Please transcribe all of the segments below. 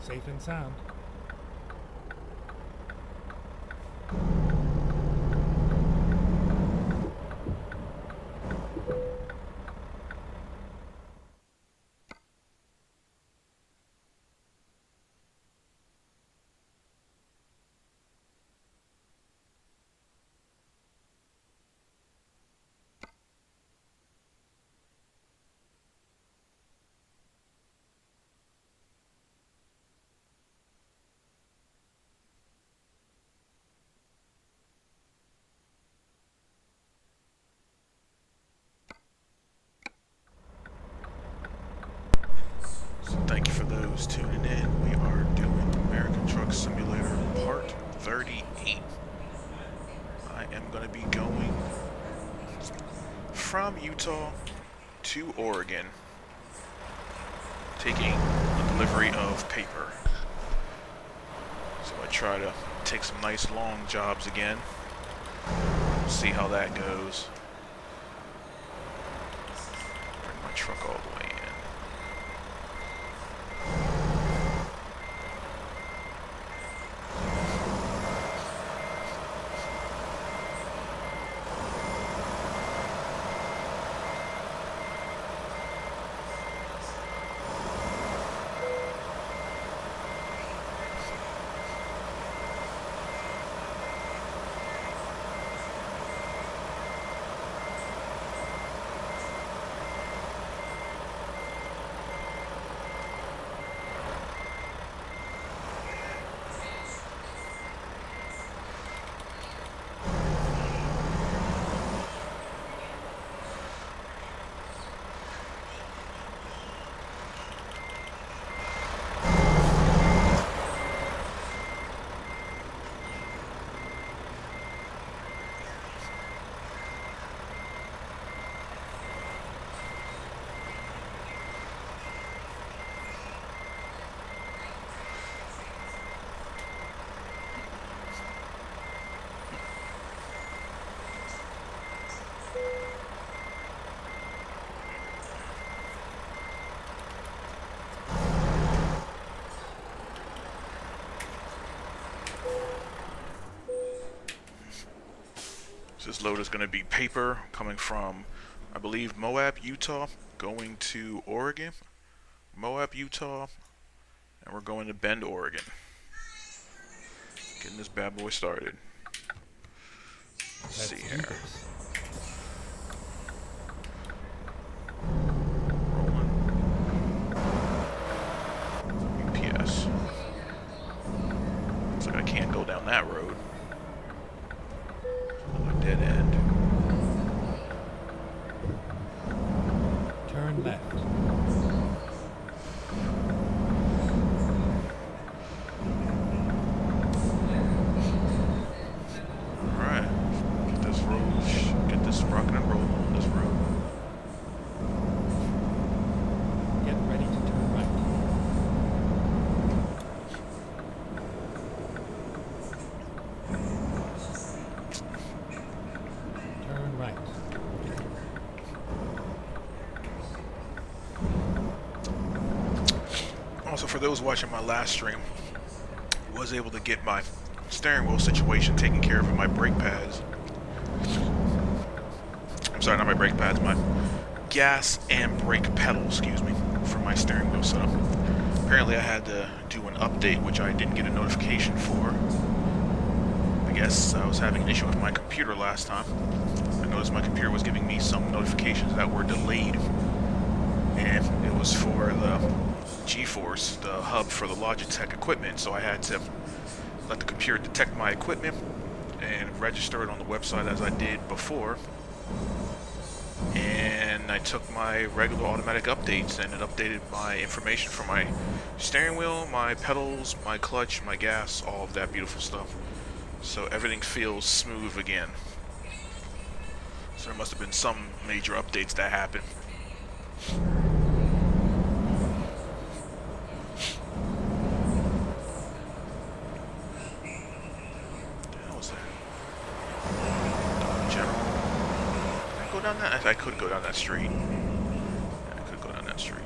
Safe and sound. Thank you for those tuning in. We are doing American Truck Simulator Part 38. I am going to be going from Utah to Oregon, taking a delivery of paper. So I try to take some nice long jobs again. See how that goes. Bring my truck all the way in. This load is going to be paper coming from, I believe, Moab, Utah, going to Oregon. Moab, Utah, and we're going to Bend, Oregon. Getting this bad boy started. Let's see here. Rolling. UPS. Looks like I can't go down that road. Dead end. Turn left. Alright. Get this road, get this rocking and rolling on this road. Get ready to turn right. Turn right. Also, for those watching my last stream, was able to get my steering wheel situation taken care of with my brake pads. I'm sorry, not my brake pads, my gas and brake pedal, excuse me, for my steering wheel setup. Apparently I had to do an update, which I didn't get a notification for. I guess I was having an issue with my computer last time. I noticed my computer was giving me some notifications that were delayed, and it was for the GeForce, the hub for the Logitech equipment, so I had to let the computer detect my equipment and register it on the website as I did before. And I took my regular automatic updates and it updated my information for my steering wheel, my pedals, my clutch, my gas, all of that beautiful stuff. So everything feels smooth again. So there must have been some major updates that happened. I could go down that street. Yeah, I could go down that street.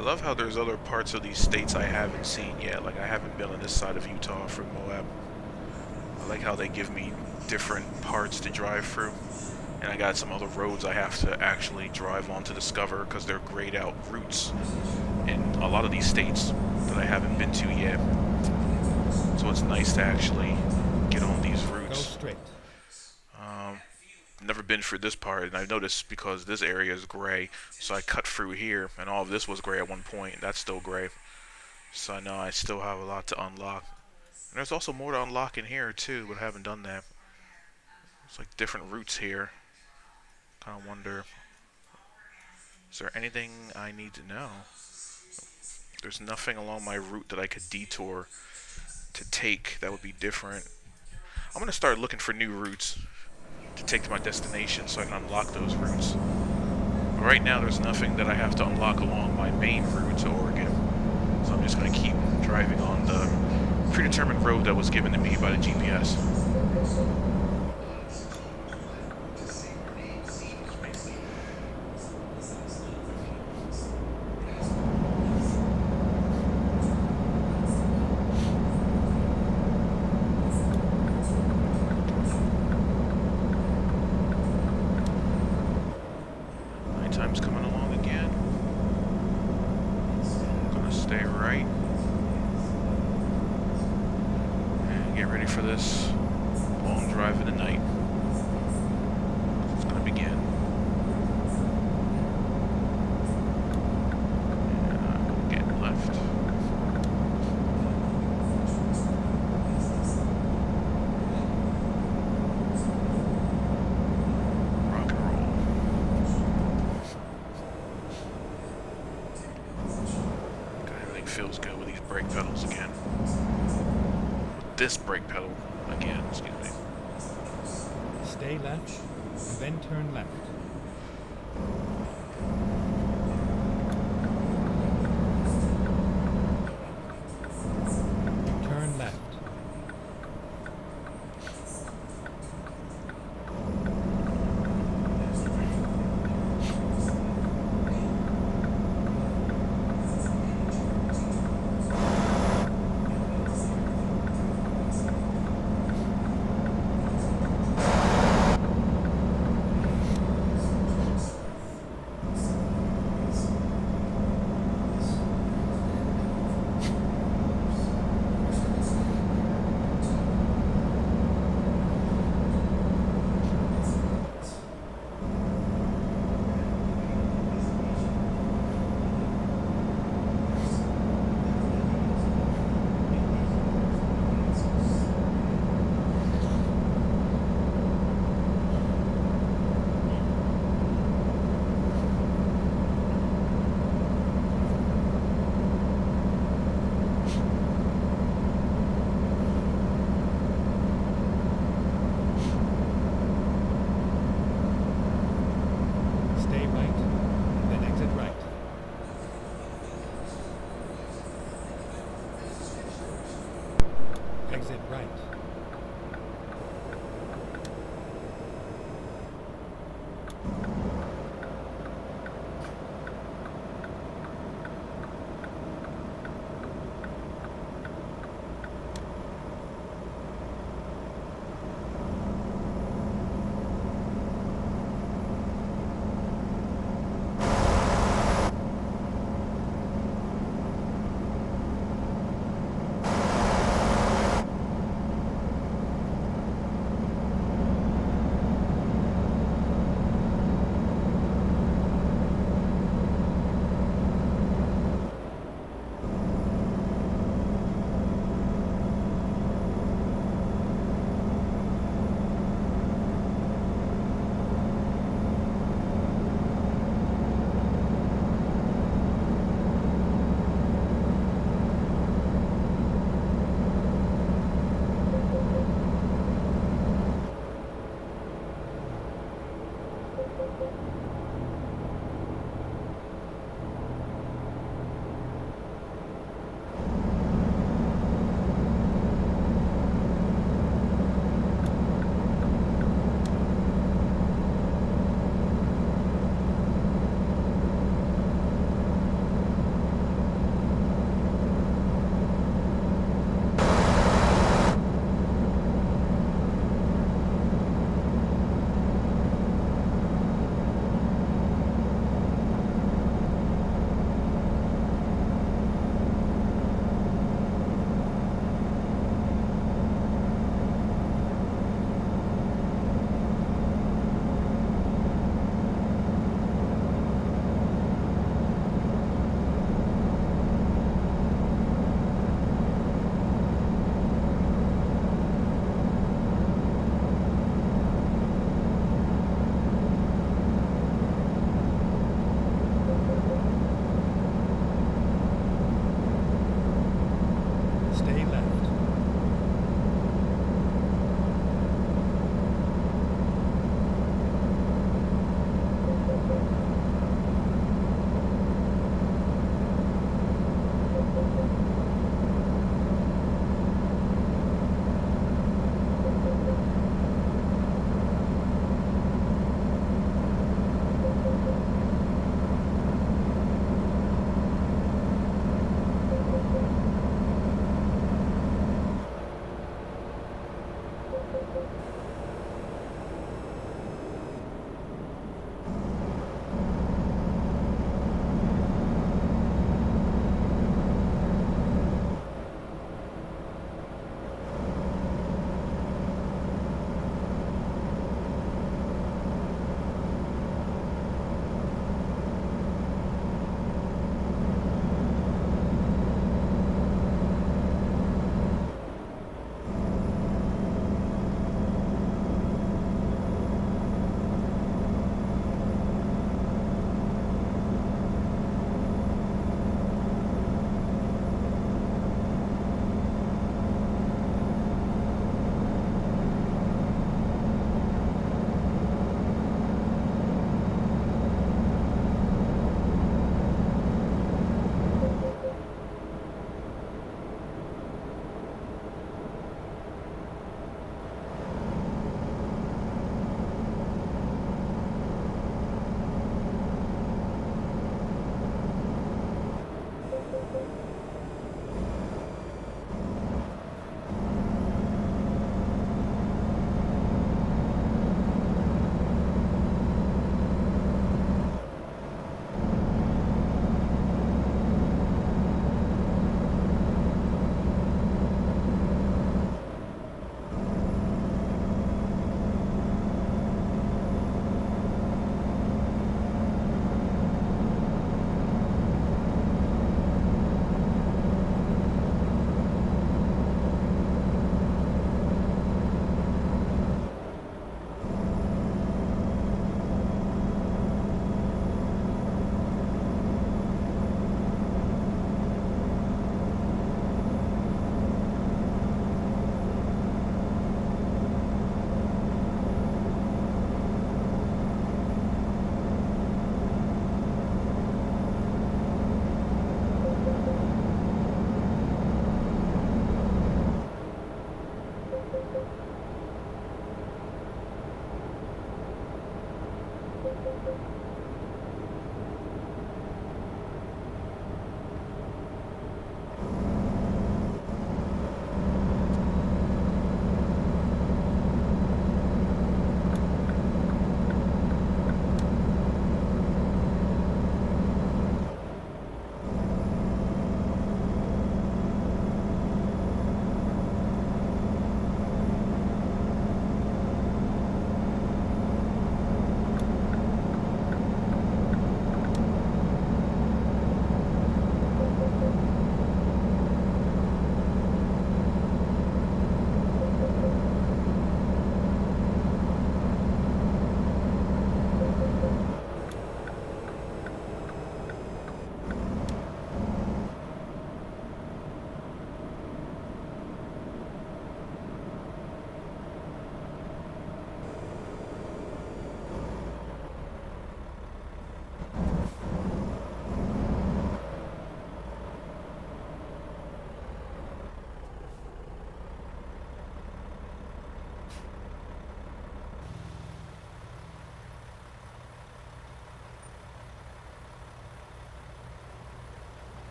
I love how there's other parts of these states I haven't seen yet. Like, I haven't been on this side of Utah from Moab. I like how they give me different parts to drive through. And I got some other roads I have to actually drive on to discover because they're grayed out routes in a lot of these states that I haven't been to yet. So it's nice to actually get on these Go routes. straight. Never been through this part, and I've noticed because this area is gray, so I cut through here, and all of this was gray at one point. That's still gray. So I know I still have a lot to unlock. And there's also more to unlock in here too, but I haven't done that. It's like different routes here. Kind of wonder, is there anything I need to know? There's nothing along my route that I could detour to take that would be different. I'm gonna start looking for new routes to take to my destination so I can unlock those routes. But right now there's nothing that I have to unlock along my main route to Oregon. So I'm just gonna keep driving on the predetermined road that was given to me by the GPS. Nighttime's coming along again. I'm gonna stay right. And get ready for this long drive in the night. It's gonna begin. And I will get left. Rock and roll. God, everything feels good with these brake pedals again. With this brake pedal again, excuse me. Stay left, then turn left. Turn left. Stay right, and then exit right. Exit right.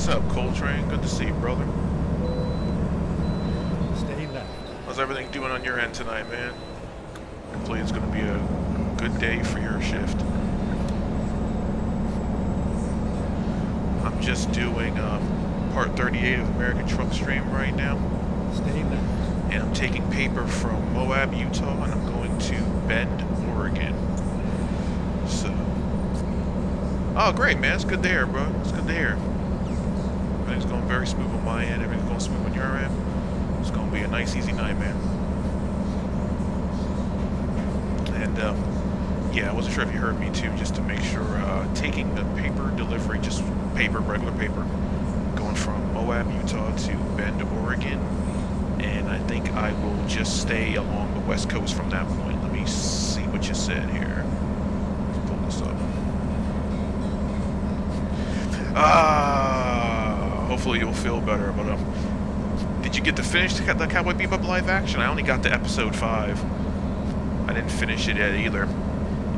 What's up, Coltrane? Good to see you, brother. Stay left. How's everything doing on your end tonight, man? Hopefully it's going to be a good day for your shift. I'm just doing part 38 of American Truck Stream right now. Stay left. And I'm taking paper from Moab, Utah, and I'm going to Bend, Oregon. So... Oh, great, man. It's good to hear, bro. It's good to hear. Everything's going very smooth on my end. Everything's going smooth on your end. It's going to be a nice, easy night, man. And, yeah, I wasn't sure if you heard me, too, just to make sure. Taking the paper delivery, just paper, regular paper, going from Moab, Utah to Bend, Oregon. And I think I will just stay along the west coast from that point. Let me see what you said here. Let's pull this up. Hopefully you'll feel better. But did you get to finish the Cowboy Bebop live action? I only got to episode 5. I didn't finish it yet either.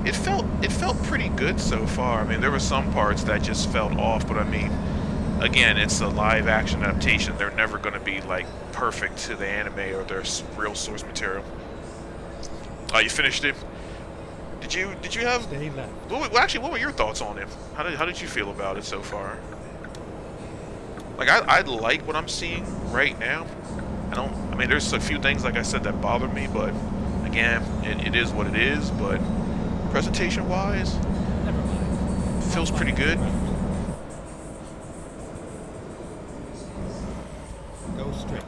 It felt pretty good so far. I mean, there were some parts that just felt off, but I mean, again, it's a live action adaptation. They're never going to be like perfect to the anime or their real source material. Oh, you finished it? Did you have? Stay left. Well, actually, what were your thoughts on it? How did you feel about it so far? Like, I like what I'm seeing right now. I mean, there's a few things, like I said, that bother me, but again, it is what it is. But presentation-wise, Never mind. feels pretty good. Go straight.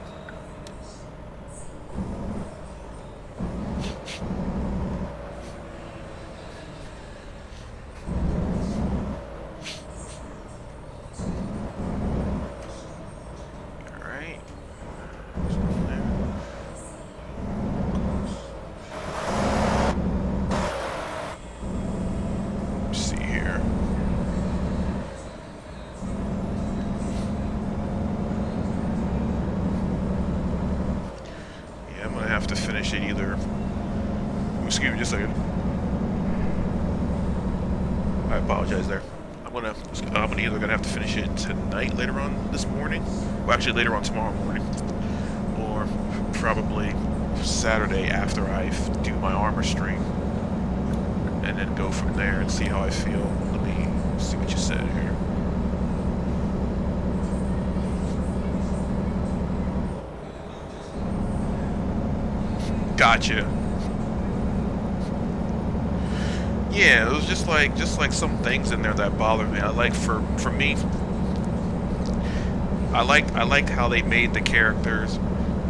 To finish it either. Excuse me, just a second. I apologize there. I'm either gonna have to finish it tonight, later on this morning. Well, actually later on tomorrow morning, or probably Saturday after I do my armor stream, and then go from there and see how I feel. Let me see what you said here. Gotcha. Yeah, it was just like some things in there that bothered me. I like for me, I liked how they made the characters.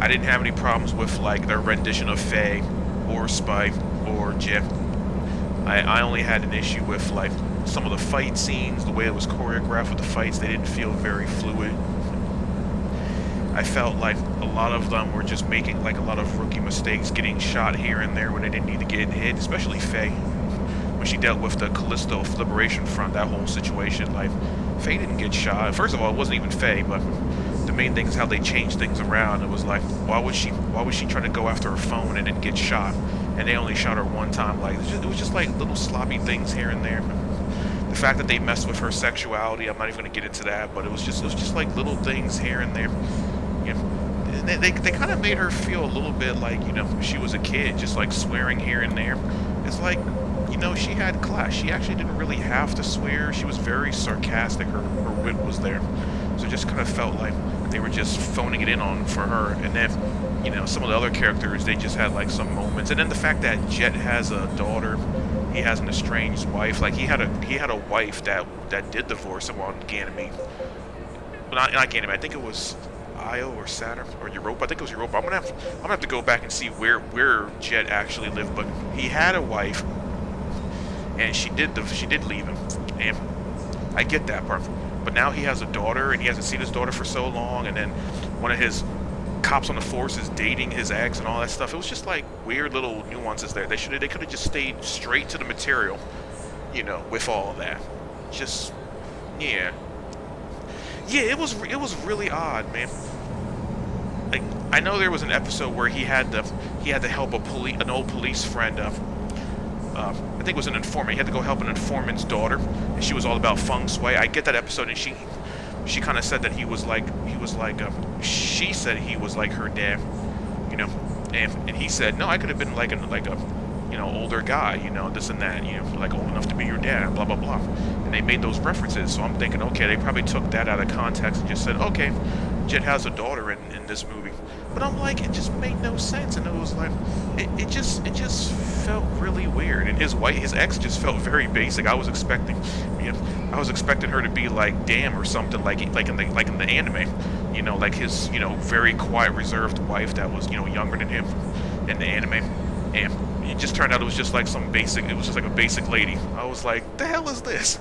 I didn't have any problems with like their rendition of Faye or Spike or Jeff. I only had an issue with like some of the fight scenes, the way it was choreographed with the fights. They didn't feel very fluid. I felt like a lot of them were just making like a lot of rookie mistakes, getting shot here and there when they didn't need to get hit, especially Faye. When she dealt with the Callisto Liberation Front, that whole situation, like, Faye didn't get shot. First of all, it wasn't even Faye, but the main thing is how they changed things around. It was like, why was she trying to go after her phone and then get shot? And they only shot her one time. Like, it was just like little sloppy things here and there. The fact that they messed with her sexuality, I'm not even going to get into that, but it was just like little things here and there. You know, they kind of made her feel a little bit like, you know, she was a kid, just like swearing here and there. It's like, you know, she had class. She actually didn't really have to swear. She was very sarcastic. Her wit was there. So it just kind of felt like they were just phoning it in on for her. And then, you know, some of the other characters, they just had like some moments. And then the fact that Jet has a daughter, he has an estranged wife. Like he had a wife that did divorce him on Ganymede. Well, not Ganymede. I think it was Io or Saturn or Europa. I think it was Europa. I'm gonna have to go back and see where Jet actually lived. But he had a wife, and she did leave him, and I get that part. But now he has a daughter, and he hasn't seen his daughter for so long. And then one of his cops on the force is dating his ex and all that stuff. It was just like weird little nuances there. They could have just stayed straight to the material, you know, with all of that. Just yeah, it was really odd, man. Like, I know there was an episode where he had to help an old police friend. I think it was an informant. He had to go help an informant's daughter, and she was all about feng shui. I get that episode, and she she kind of said that he was like she said he was like her dad, you know, and he said no, I could have been like a you know, older guy, you know, this and that, you know, like old enough to be your dad, blah blah blah, and they made those references. So I'm thinking, okay, they probably took that out of context and just said, okay, Jet has a daughter in this movie. But I'm like, it just made no sense, and it was like, it just felt really weird. And his ex just felt very basic. I was expecting, you know, I was expecting her to be like Damn or something, like in the anime, you know, like his, you know, very quiet, reserved wife that was, you know, younger than him in the anime, and it just turned out it was just like some basic. It was just like a basic lady. I was like, the hell is this?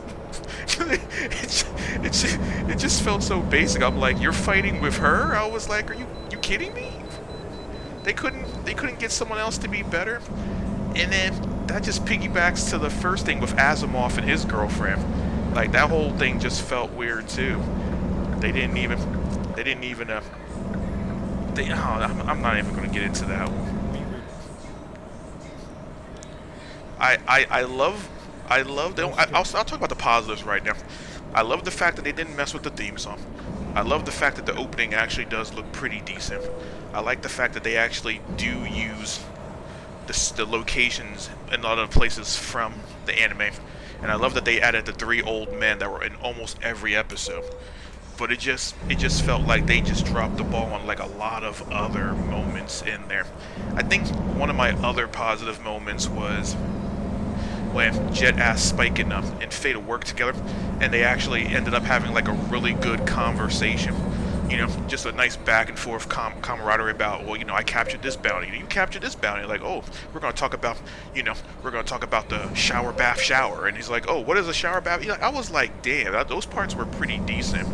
it just felt so basic. I'm like, you're fighting with her? I was like, are you kidding me? They couldn't get someone else to be better. And then that just piggybacks to the first thing with Asimov and his girlfriend. Like that whole thing just felt weird too. They didn't even I'm not even going to get into that one. I'll talk about the positives right now. I love the fact that they didn't mess with the theme song. I love the fact that the opening actually does look pretty decent. I like the fact that they actually do use the locations in a lot of places from the anime. And I love that they added the 3 old men that were in almost every episode. But it just felt like they just dropped the ball on like a lot of other moments in there. I think one of my other positive moments was when Jet asked Spike and Faye to work together, and they actually ended up having like a really good conversation. You know, just a nice back and forth camaraderie about, well, you know, I captured this bounty, you captured this bounty. Like, oh, we're gonna talk about, you know, the shower bath shower, and he's like, oh, what is a shower bath? You know, I was like, damn, those parts were pretty decent.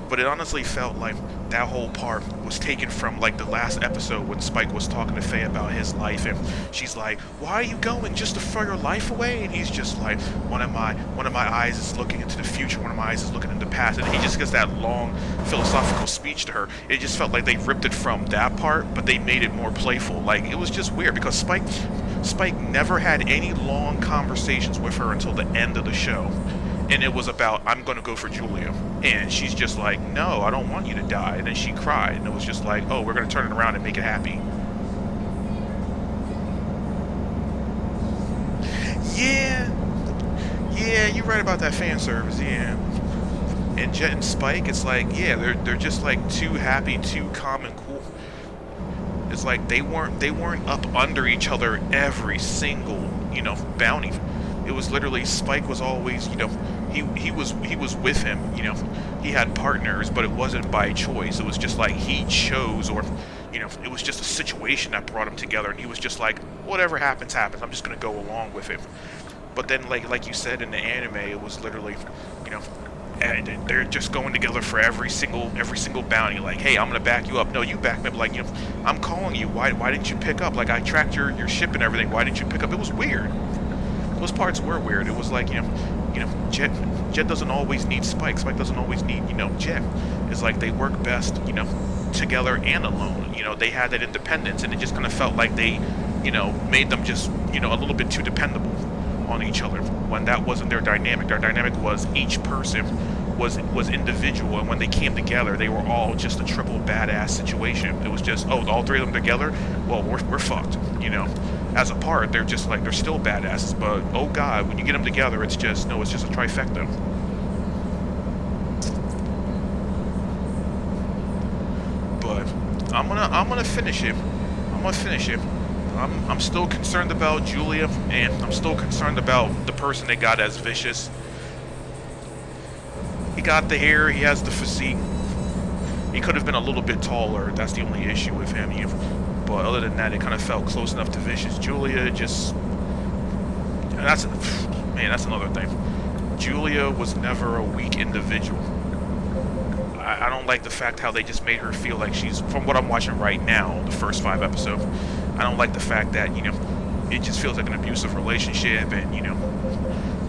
But it honestly felt like that whole part was taken from like the last episode when Spike was talking to Faye about his life, and she's like, "Why are you going? Just to throw your life away?" And he's just like, "One of my eyes is looking into the future, one of my eyes is looking into the past." And he just gets that long philosophical speech to her. It just felt like they ripped it from that part, but they made it more playful. Like it was just weird because Spike never had any long conversations with her until the end of the show. And it was about, I'm going to go for Julia. And she's just like, no, I don't want you to die. And then she cried. And it was just like, oh, we're going to turn it around and make it happy. Yeah, you're right about that fan service, yeah. And Jet and Spike, it's like, yeah, they're just like too happy, too calm and cool. It's like they weren't up under each other every single, you know, bounty. It was literally Spike was always, you know, he was with him, you know, he had partners, but it wasn't by choice. It was just like he chose, or, you know, it was just a situation that brought them together, and he was just like, whatever happens, happens. I'm just gonna go along with it. But then, like you said in the anime, it was literally, you know, and they're just going together for every single bounty. Like, hey, I'm gonna back you up. No, you back me up. Like, you know, I'm calling you. Why didn't you pick up? Like, I tracked your ship and everything. Why didn't you pick up? It was weird. Those parts were weird. It was like, you know, Jet doesn't always need Spike. Spike doesn't always need, you know, Jet. It's like they work best, you know, together and alone. You know, they had that independence, and it just kind of felt like they, you know, made them just, you know, a little bit too dependable on each other when that wasn't their dynamic. Their dynamic was each person was individual, and when they came together, they were all just a triple badass situation. It was just, oh, all 3 of them together, well, we're fucked, you know. As a part, they're just like, they're still badasses, but oh god, when you get them together, it's just a trifecta. But I'm gonna finish it. I'm still concerned about Julia, and I'm still concerned about the person they got as Vicious. He got the hair, he has the physique. He could have been a little bit taller. That's the only issue with him. But other than that, it kind of felt close enough to Vicious. Julia just... that's another thing. Julia was never a weak individual. I don't like the fact how they just made her feel like she's... From what I'm watching right now, the first 5 episodes, I don't like the fact that, you know, it just feels like an abusive relationship, and, you know,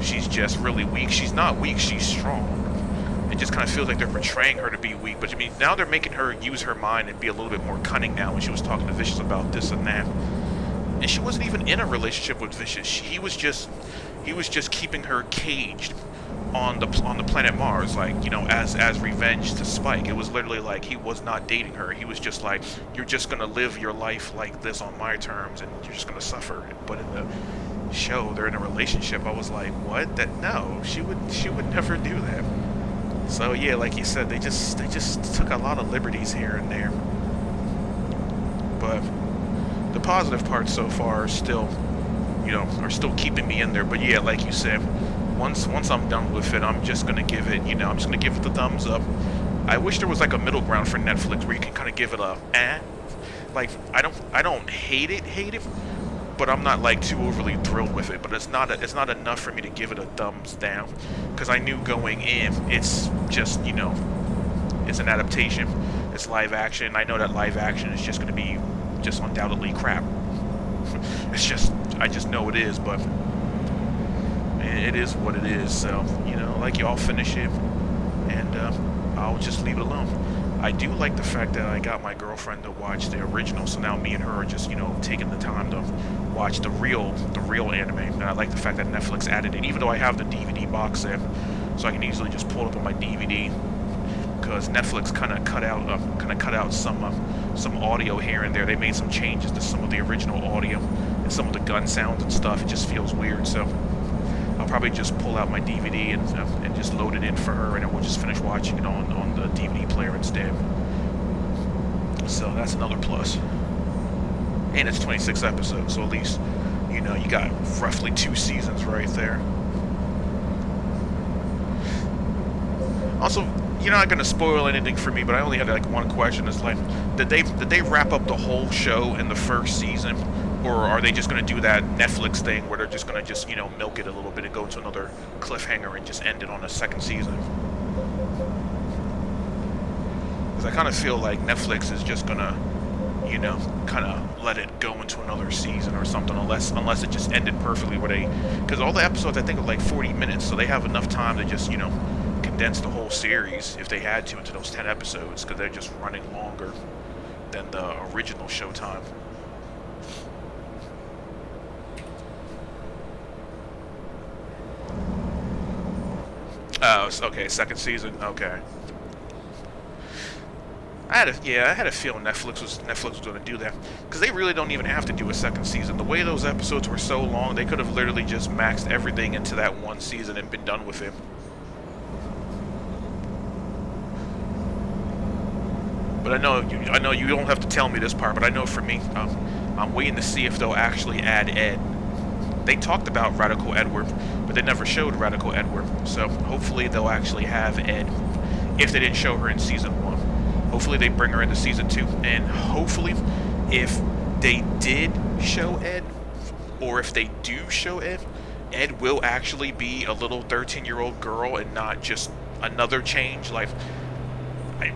she's just really weak. She's not weak, she's strong. It just kind of feels like they're portraying her to be weak. But I mean, now they're making her use her mind and be a little bit more cunning now when she was talking to Vicious about this and that. And she wasn't even in a relationship with Vicious. He was just keeping her caged on the planet Mars, like, you know, as revenge to Spike. It was literally like he was not dating her. He was just like, you're just gonna live your life like this on my terms, and you're just gonna suffer. But in the show, they're in a relationship. I was like, what? That no, she would never do that. So yeah, like you said, they just took a lot of liberties here and there. But the positive parts so far are still, you know, are still keeping me in there. But yeah, like you said, once I'm done with it, I'm just gonna give it, you know, I'm just gonna give it the thumbs up. I wish there was like a middle ground for Netflix where you can kind of give it a like I don't hate it, but I'm not like too overly thrilled with it. But it's not enough for me to give it a thumbs down, because I knew going in it's just, you know, it's an adaptation, it's live action. I know that live action is just gonna be just undoubtedly crap. It's just, I just know it is, but it is what it is. So, you know, like, y'all finish it, and I'll just leave it alone. I do like the fact that I got my girlfriend to watch the original, so now me and her are just, you know, taking the time to watch the real anime. And I like the fact that Netflix added it, even though I have the DVD box set, so I can easily just pull it up on my DVD. Because Netflix kind of cut out some audio here and there. They made some changes to some of the original audio and some of the gun sounds and stuff. It just feels weird, so I'll probably just pull out my DVD and just load it in for her, and then we'll just finish watching it on the DVD player instead. So that's another plus. And it's 26 episodes, so at least, you know, you got roughly 2 seasons right there. Also, you're not gonna spoil anything for me, but I only had like one question. It's like, did they wrap up the whole show in the first season, or are they just gonna do that Netflix thing where they're just gonna you know, milk it a little bit and go to another cliffhanger and just end it on a second season? Because I kind of feel like Netflix is just gonna, you know, kind of let it go into another season or something, unless it just ended perfectly where they, because all the episodes I think are like 40 minutes, so they have enough time to just, you know, condense the whole series if they had to into those 10 episodes, because they're just running longer than the original Showtime. Oh, okay, second season. Okay. I had a feeling Netflix was going to do that, because they really don't even have to do a second season. The way those episodes were so long, they could have literally just maxed everything into that one season and been done with it. But I know you don't have to tell me this part, but I know for me, I'm waiting to see if they'll actually add Ed. They talked about Radical Edward, but they never showed Radical Edward. So hopefully they'll actually have Ed, if they didn't show her in season 1. Hopefully they bring her into season 2, and hopefully if they did show Ed, or if they do show Ed, Ed will actually be a little 13-year-old girl and not just another change. Like, I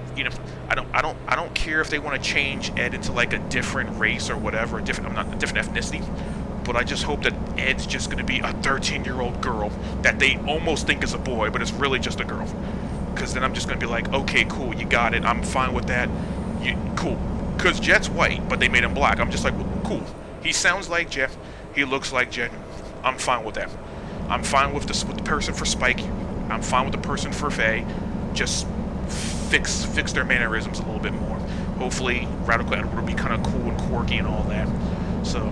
don't care if they want to change Ed into like a different race or whatever, a different ethnicity, but I just hope that Ed's just going to be a 13-year-old girl that they almost think is a boy, but it's really just a girl. Because then I'm just going to be like, okay, cool, you got it, I'm fine with that, cool. Because Jet's white, but they made him black. I'm just like, well, cool. He sounds like Jet, he looks like Jet, I'm fine with that. I'm fine with the person for Spike, I'm fine with the person for Faye. Just fix their mannerisms a little bit more. Hopefully Radical Edward will be kind of cool and quirky and all that. So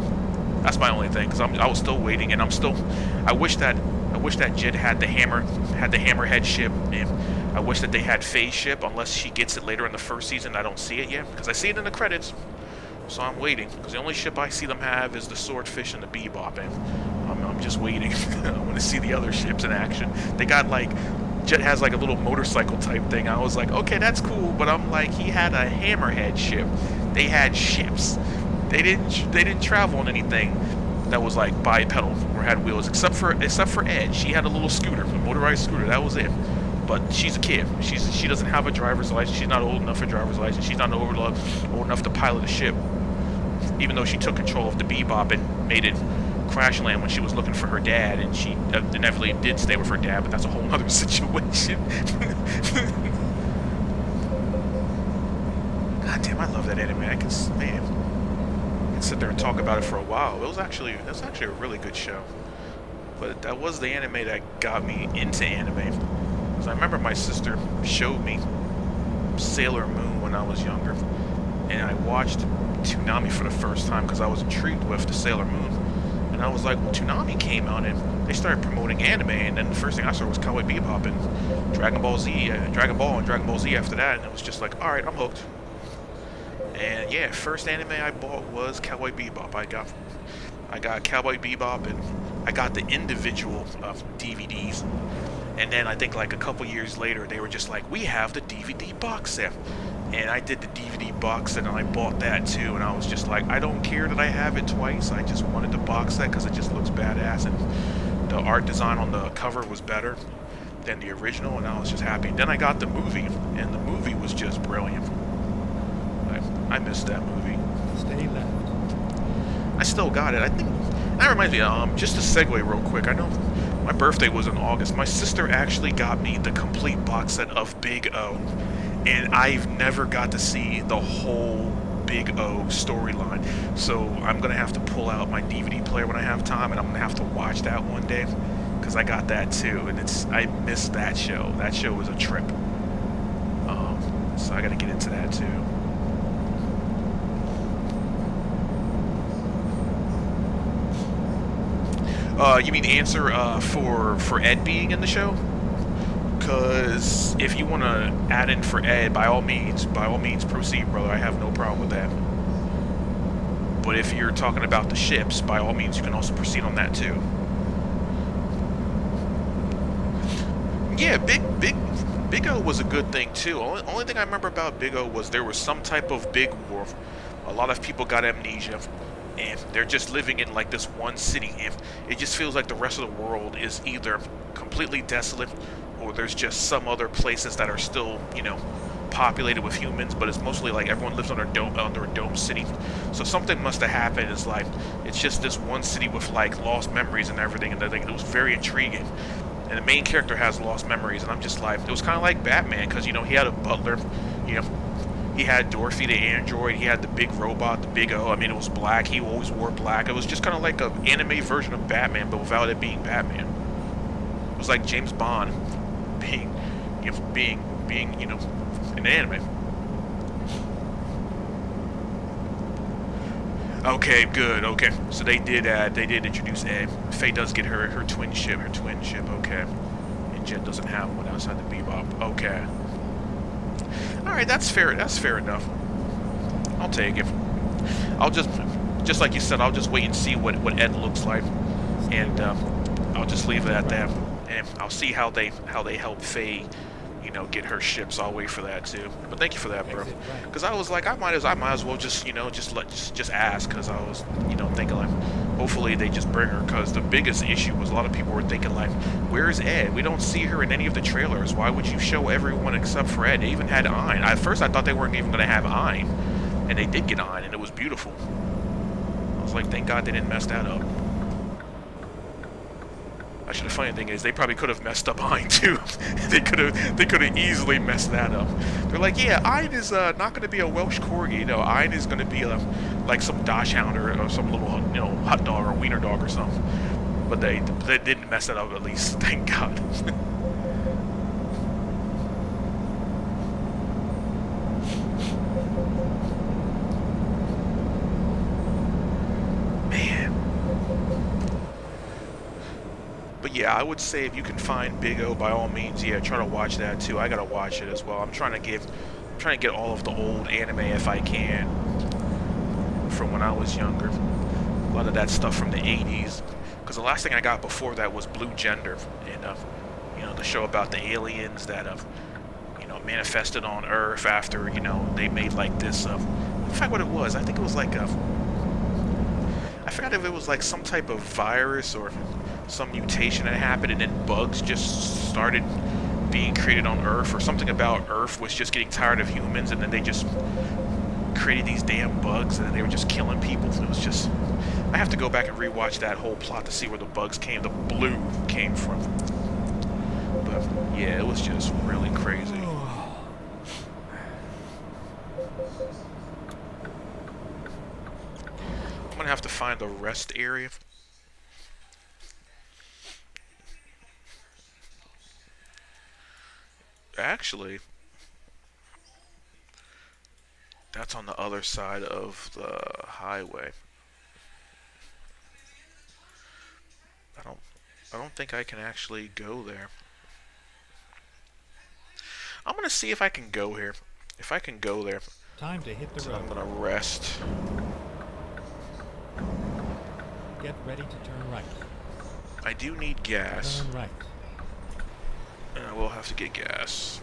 that's my only thing, because I was still waiting, and I wish that Jed had the hammerhead ship, and I wish that they had Faye's ship, unless she gets it later in the first season. I don't see it yet, because I see it in the credits, so I'm waiting, because the only ship I see them have is the Swordfish and the Bebop, and I'm just waiting. I want to see the other ships in action. They got like, Jet has like a little motorcycle type thing. I was like, okay, that's cool, but I'm like, he had a hammerhead ship. They had ships. They didn't travel on anything that was like bipedal or had wheels, except for Ed. She had a little scooter, a motorized scooter. That was it. But she's a kid. She doesn't have a driver's license. She's not old enough for a driver's license. She's not old enough to pilot a ship. Even though she took control of the Bebop and made it crash land when she was looking for her dad, and she inevitably did stay with her dad, but that's a whole other situation. God damn, I love that anime. I can sit there and talk about it for a while. It was actually a really good show. but that was the anime that got me into anime. So I remember my sister showed me Sailor Moon when I was younger, and I watched Toonami for the first time because I was intrigued with the Sailor Moon. And I was like, well, Toonami came out and they started promoting anime, and then the first thing I saw was Cowboy Bebop and Dragon Ball Z, Dragon Ball and Dragon Ball Z after that, and it was just like, alright, I'm hooked. And yeah, first anime I bought was Cowboy Bebop. I got Cowboy Bebop, and I got the individual DVDs. And then I think like a couple years later, they were just like, we have the DVD box set. And I did the DVD box set, and I bought that too. And I was just like, I don't care that I have it twice. I just wanted the box set because it just looks badass. And the art design on the cover was better than the original. And I was just happy. And then I got the movie, and the movie was just brilliant. I missed that movie. Stay left. I still got it. I think that reminds me. Just to segue real quick. I know my birthday was in August. My sister actually got me the complete box set of Big O, and I've never got to see the whole Big O storyline. So I'm gonna have to pull out my DVD player when I have time, and I'm gonna have to watch that one day because I got that too, and I missed that show. That show was a trip. So I got to get into that too. You mean answer for Ed being in the show? Because if you want to add in for Ed, by all means proceed, brother. I have no problem with that. But if you're talking about the ships, by all means, you can also proceed on that too. Yeah, Big O was a good thing too. Only thing I remember about Big O was there was some type of big war. A lot of people got amnesia, and they're just living in like this one city, and it just feels like the rest of the world is either completely desolate, or there's just some other places that are still, populated with humans, but it's mostly like everyone lives under a dome city. So something must have happened. It's like it's just this one city with like lost memories and everything, and I think it was very intriguing. And the main character has lost memories, and I'm just like, it was kind of like Batman, because he had a butler, he had Dorothy the android, he had the big robot, the Big O. I mean, it was black. He always wore black. It was just kind of like an anime version of Batman, but without it being Batman. It was like James Bond being an anime. Okay, good. Okay, so they did introduce Ed. Faye does get her twin ship. Okay, and Jet doesn't have one outside the Bebop. Okay. All right, that's fair enough. I'll take it. I'll just like you said, I'll just wait and see what Ed looks like, and I'll just leave it at that. And I'll see how they help Faye, get her ships. I'll wait for that too. But thank you for that, bro. Because I was like, I might as well just just ask, because I was thinking like, hopefully they just bring her. Because the biggest issue was a lot of people were thinking like, where's Ed? We don't see her in any of the trailers. Why would you show everyone except for Ed? They even had Ein. At first I thought they weren't even going to have Ein, and they did get Ein, and it was beautiful. I was like, thank God they didn't mess that up. Actually, the funny thing is, they probably could have messed up Ein too. they could have easily messed that up. They're like, yeah, Ein is not going to be a Welsh corgi. Ein is going to be like some Dachshund or some little hot dog or wiener dog or something. But they didn't mess that up, at least. Thank God. But yeah, I would say if you can find Big O, by all means, yeah, try to watch that too. I gotta watch it as well. I'm trying to get all of the old anime if I can, from when I was younger. A lot of that stuff from the 80s, because the last thing I got before that was Blue Gender, and the show about the aliens that manifested on Earth after they made like this. I forgot what it was. I think it was like I forgot if it was like some type of virus or some mutation that happened, and then bugs just started being created on Earth, or something about Earth was just getting tired of humans, and then they just created these damn bugs, and they were just killing people. It was just, I have to go back and rewatch that whole plot to see where the blue came from. But yeah, it was just really crazy. I'm gonna have to find the rest area. Actually, that's on the other side of the highway. I don't I don't think I can actually go there. I'm gonna see if I can go here. If I can go there, Time to hit the so I'm road. gonna rest. Get ready to turn right. I do need gas, Turn right. and I will have to get gas.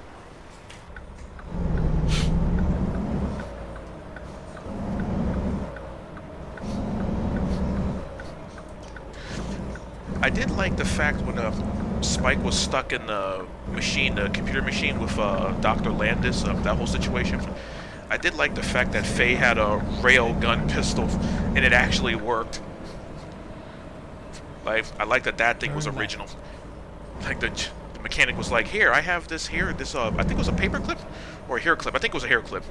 I did like the fact when Spike was stuck in the machine, the computer machine with Dr. Landis, that whole situation. I did like the fact that Faye had a rail gun pistol, and it actually worked. Like, I like that that thing was Turn original. Like the mechanic was like, "Here, I have this here. This I think it was a paper clip or a hair clip. I think it was a hair clip.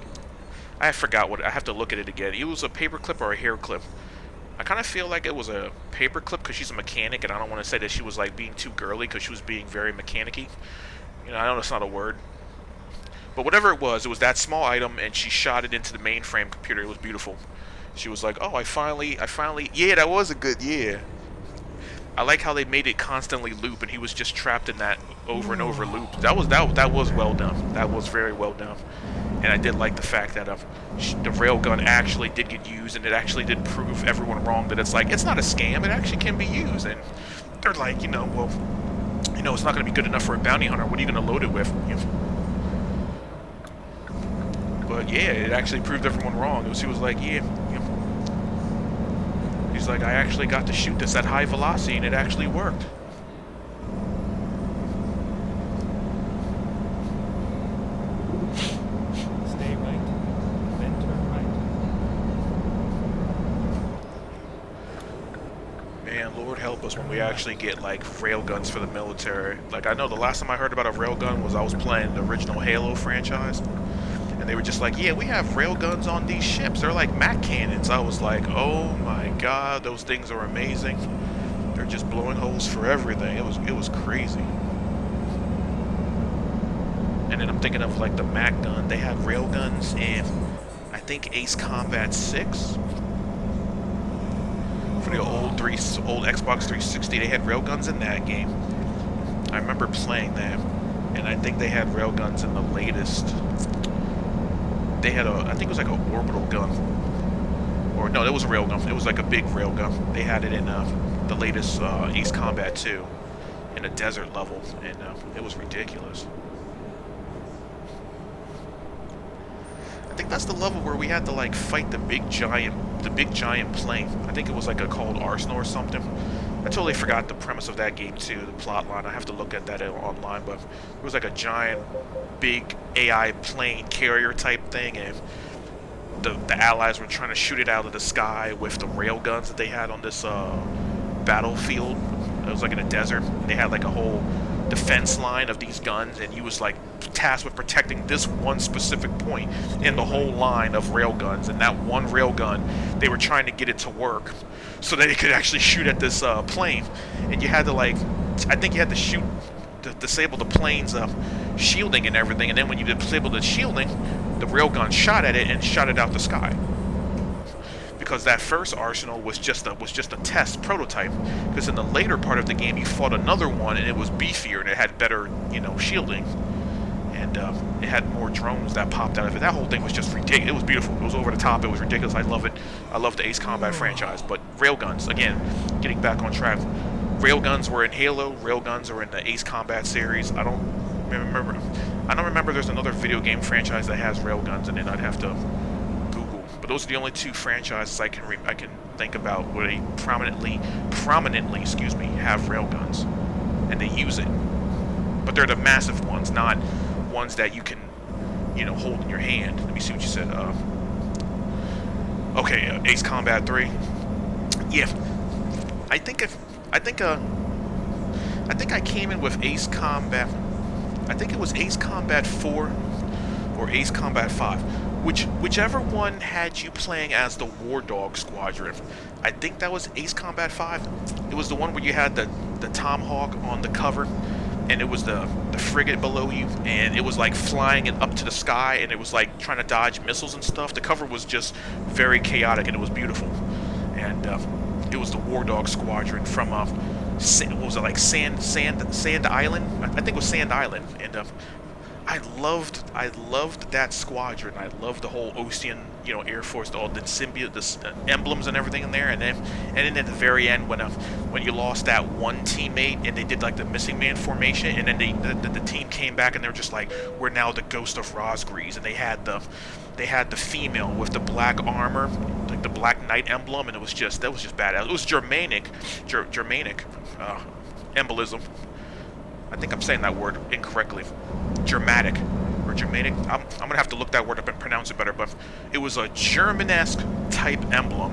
I forgot what. I have to look at it again. It was a paper clip or a hair clip. I kind of feel like it was a paper clip because she's a mechanic, and I don't want to say that she was like being too girly because she was being very mechanic-y. You know, I know that's not a word, but whatever it was that small item, and she shot it into the mainframe computer. It was beautiful. She was like, "Oh, I finally, yeah, that was a good, yeah." I like how they made it constantly loop, and he was just trapped in that over and over loop. That was well done. That was very well done. And I did like the fact that the railgun actually did get used, and it actually did prove everyone wrong. That it's like, it's not a scam. It actually can be used. And they're like, well, it's not going to be good enough for a bounty hunter. What are you going to load it with? But yeah, it actually proved everyone wrong. He was like, yeah. He's like, I actually got to shoot this at high velocity, and it actually worked. Stay right, then turn right. Man, Lord help us when we actually get, like, railguns for the military. Like, I know the last time I heard about a railgun was I was playing the original Halo franchise. And they were just like, yeah, we have railguns on these ships. They're like Mac cannons. I was like, oh my god, those things are amazing. They're just blowing holes for everything. It was crazy. And then I'm thinking of like the Mac gun. They have railguns in, I think, Ace Combat 6. For the old Xbox 360, they had railguns in that game. I remember playing that. And I think they had railguns in the latest. They had I think it was like an orbital gun. Or no, it was a railgun. It was like a big railgun. They had it in the latest Ace Combat 2 in a desert level, and it was ridiculous. I think that's the level where we had to like fight the big giant plane. I think it was like a called Arsenal or something. I totally forgot the premise of that game too, the plot line. I have to look at that online, but it was like a giant, big AI plane carrier type thing, and the Allies were trying to shoot it out of the sky with the rail guns that they had on this battlefield. It was like in a desert. They had like a whole defense line of these guns, and you was like tasked with protecting this one specific point in the whole line of rail guns. And that one rail gun, they were trying to get it to work so that it could actually shoot at this plane. And you had to like, I think you had to shoot to disable the plane's shielding and everything. And then when you disabled the shielding, the railgun shot at it and shot it out the sky. Because that first arsenal was just a test prototype. Because in the later part of the game, you fought another one, and it was beefier and it had better, shielding, and it had more drones that popped out of it. That whole thing was just ridiculous. It was beautiful. It was over the top. It was ridiculous. I love it. I love the Ace Combat franchise. But railguns, again, getting back on track. Railguns were in Halo. Railguns are in the Ace Combat series. I don't remember. There's another video game franchise that has railguns in it. I'd have to Google. But those are the only two franchises I can think about where they prominently, have railguns, and they use it. But they're the massive ones, not ones that you can, hold in your hand. Let me see what you said. Okay, Ace Combat 3. Yeah, I think I came in with Ace Combat. I think it was Ace Combat 4 or Ace Combat 5. Whichever one had you playing as the War Dog Squadron. I think that was Ace Combat 5. It was the one where you had the Tomahawk on the cover, and it was the frigate below you, and it was like flying it up to the sky, and it was like trying to dodge missiles and stuff. The cover was just very chaotic, and it was beautiful. And it was the War Dog Squadron from what was it, like Sand Island? I think it was Sand Island, and I loved that squadron. I loved the whole Ocean, Air Force, all the symbiote, the emblems and everything in there. And then at the very end, when you lost that one teammate and they did like the missing man formation, and then the team came back and they were just like, we're now the Ghost of Rosgreaves, and they had the female with the black armor, like the Black Knight emblem, and that was just badass. It was Germanic embolism. I think I'm saying that word incorrectly. Germanic or Germanic. I'm gonna have to look that word up and pronounce it better. But it was a Germanesque type emblem,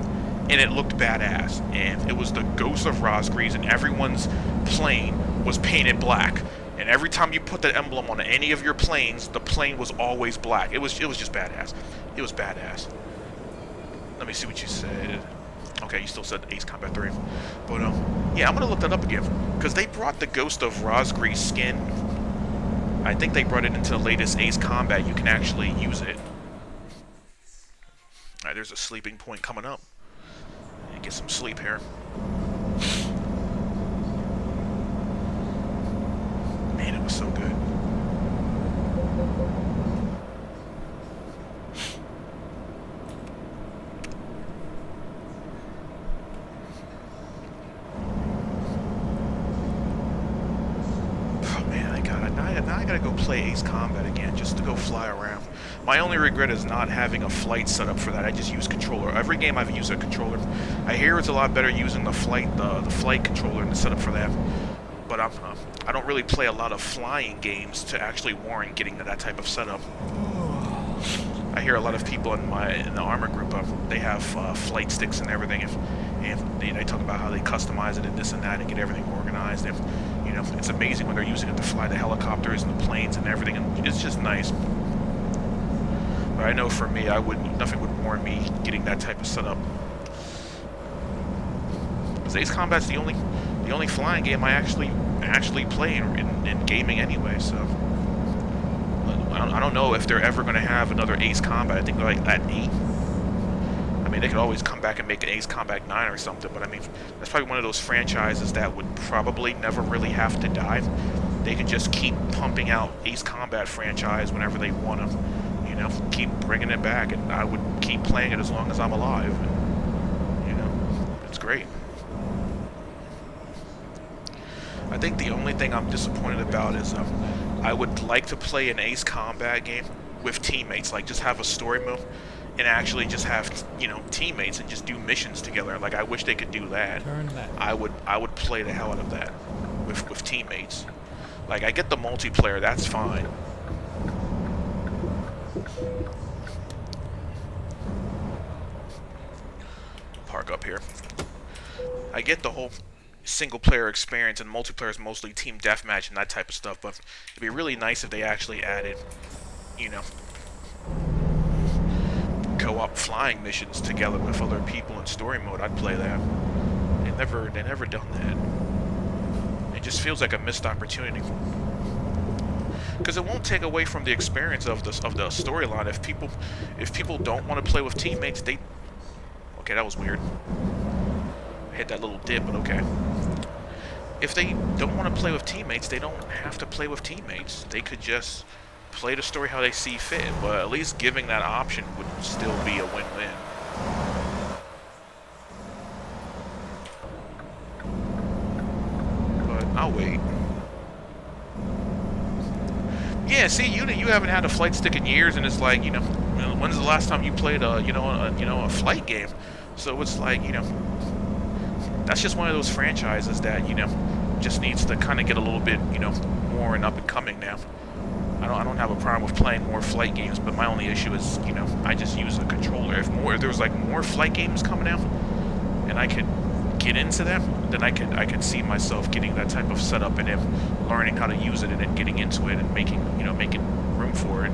and it looked badass. And it was the Ghost of Rosgreaves, and everyone's plane was painted black. And every time you put that emblem on any of your planes, the plane was always black. It was just badass. It was badass. Let me see what you said. Okay, you still said Ace Combat 3. But, yeah, I'm going to look that up again. Because they brought the Ghost of Rosgreaves skin. I think they brought it into the latest Ace Combat. You can actually use it. Alright, there's a sleeping point coming up. Get some sleep here. Man, it was so good. Now I gotta go play Ace Combat again, just to go fly around. My only regret is not having a flight set up for that. I just use controller. Every game I've used a controller. I hear it's a lot better using the flight controller in the setup for that. But I don't really play a lot of flying games to actually warrant getting to that type of setup. I hear a lot of people in the armor group, they have flight sticks and everything, and they talk about how they customize it and this and that and get everything organized. And it's amazing when they're using it to fly the helicopters and the planes and everything, and it's just nice. But I know for me, nothing would warrant me getting that type of setup. Because Ace Combat's the only flying game I actually play in gaming anyway. So I don't know if they're ever going to have another Ace Combat. I think they're like at 8. I mean, they could always come back and make an Ace Combat 9 or something, but I mean, that's probably one of those franchises that would probably never really have to die. They can just keep pumping out Ace Combat franchise whenever they want to, keep bringing it back, and I would keep playing it as long as I'm alive. And, it's great. I think the only thing I'm disappointed about is I would like to play an Ace Combat game with teammates, like just have a story mode and actually just have teammates and just do missions together. Like I wish they could do that. I would play the hell out of that with teammates. Like I get the multiplayer, that's fine. Park up here. I get the whole single player experience, and multiplayer is mostly team deathmatch and that type of stuff, but it'd be really nice if they actually added co-op flying missions together with other people in story mode. I'd play that. They never done that. It just feels like a missed opportunity, because it won't take away from the experience of the storyline. If people don't want to play with teammates, okay, that was weird. I hit that little dip, but okay. If they don't want to play with teammates, they don't have to play with teammates. They could just play the story how they see fit, but at least giving that option would still be a win-win. But I'll wait. Yeah, see, you haven't had a flight stick in years, and it's like, when's the last time you played a flight game? So it's like, that's just one of those franchises that, just needs to kind of get a little bit, more and up and coming now. I don't have a problem with playing more flight games, but my only issue is, I just use a controller. If there was like more flight games coming out, and I could get into them, then I could see myself getting that type of setup and then learning how to use it and then getting into it and making room for it.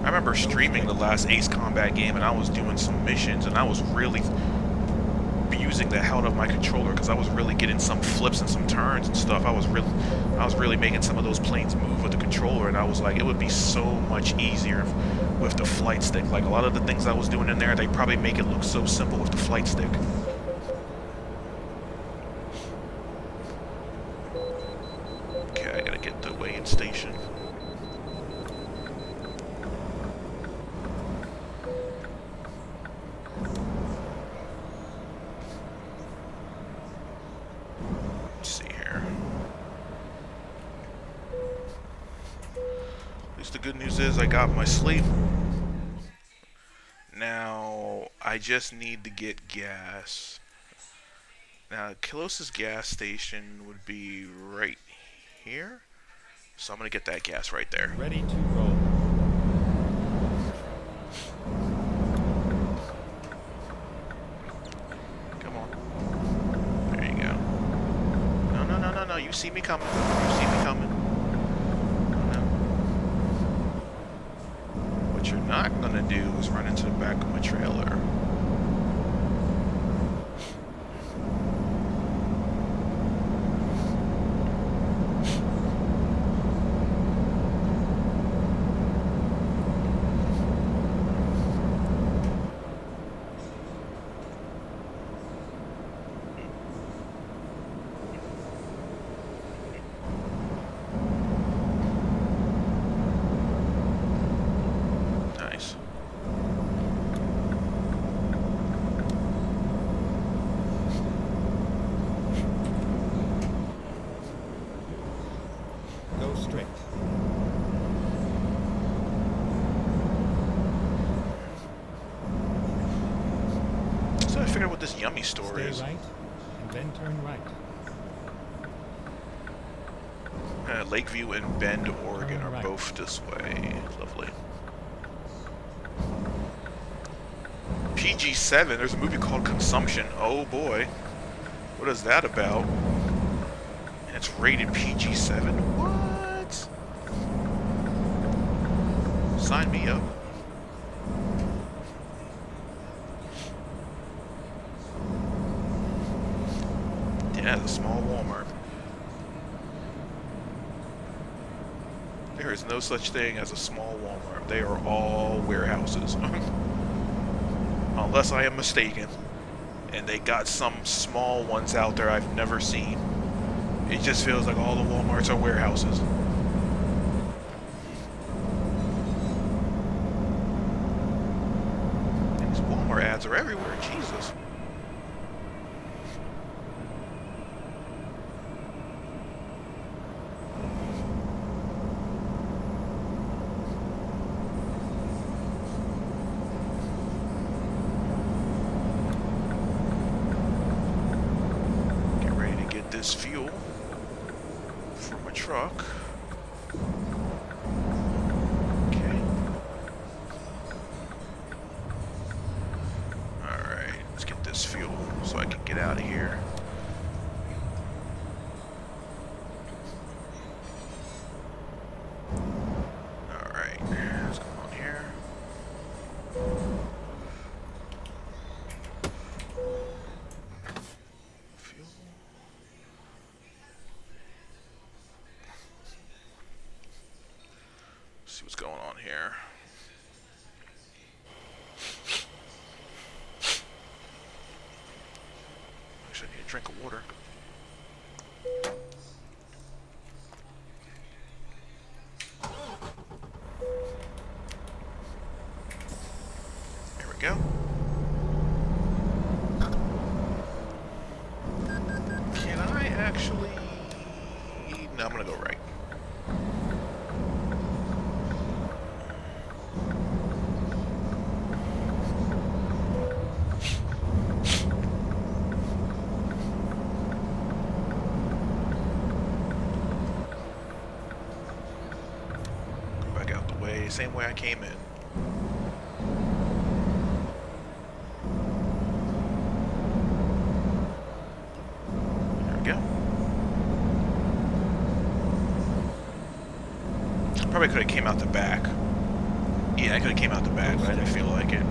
I remember streaming the last Ace Combat game, and I was doing some missions, and I was really using the hell out of my controller because I was really getting some flips and some turns and stuff. I was really making some of those planes move with the controller, and I was like, it would be so much easier with the flight stick. Like, a lot of the things I was doing in there, they probably make it look so simple with the flight stick. Okay, I gotta get the weigh-in station. Let's see here. At least the good news is I got my sleep. Now, I just need to get gas. Now, Kilos's gas station would be right here. So I'm going to get that gas right there. Ready to roll. Come on. There you go. No. You see me coming. You see me coming. No. What you're not going to do is run into the back of my trailer. Go straight. So I figured out what this yummy store Stay is. right, and then turn right. Lakeview and Bend, Oregon Turn are right. both this way. Lovely. PG-7, there's a movie called Consumption. Oh boy. What is that about? And it's rated PG-7. What? Sign me up. Yeah, it's a small Walmart. There is no such thing as a small Walmart. They are all warehouses. Unless I am mistaken. And they got some small ones out there I've never seen. It just feels like all the Walmarts are warehouses. And these Walmart ads are everywhere. Jesus. This fuel for my truck. Okay. Alright, let's get this fuel so I can get out of here. Alright, let's go on here. Fuel. See what's going on here. Actually, I need a drink of water. There we go. Can I actually... No, I'm gonna go right. Same way I came in. There we go. Probably could have came out the back. Yeah, I could have came out the back, but I didn't feel like it.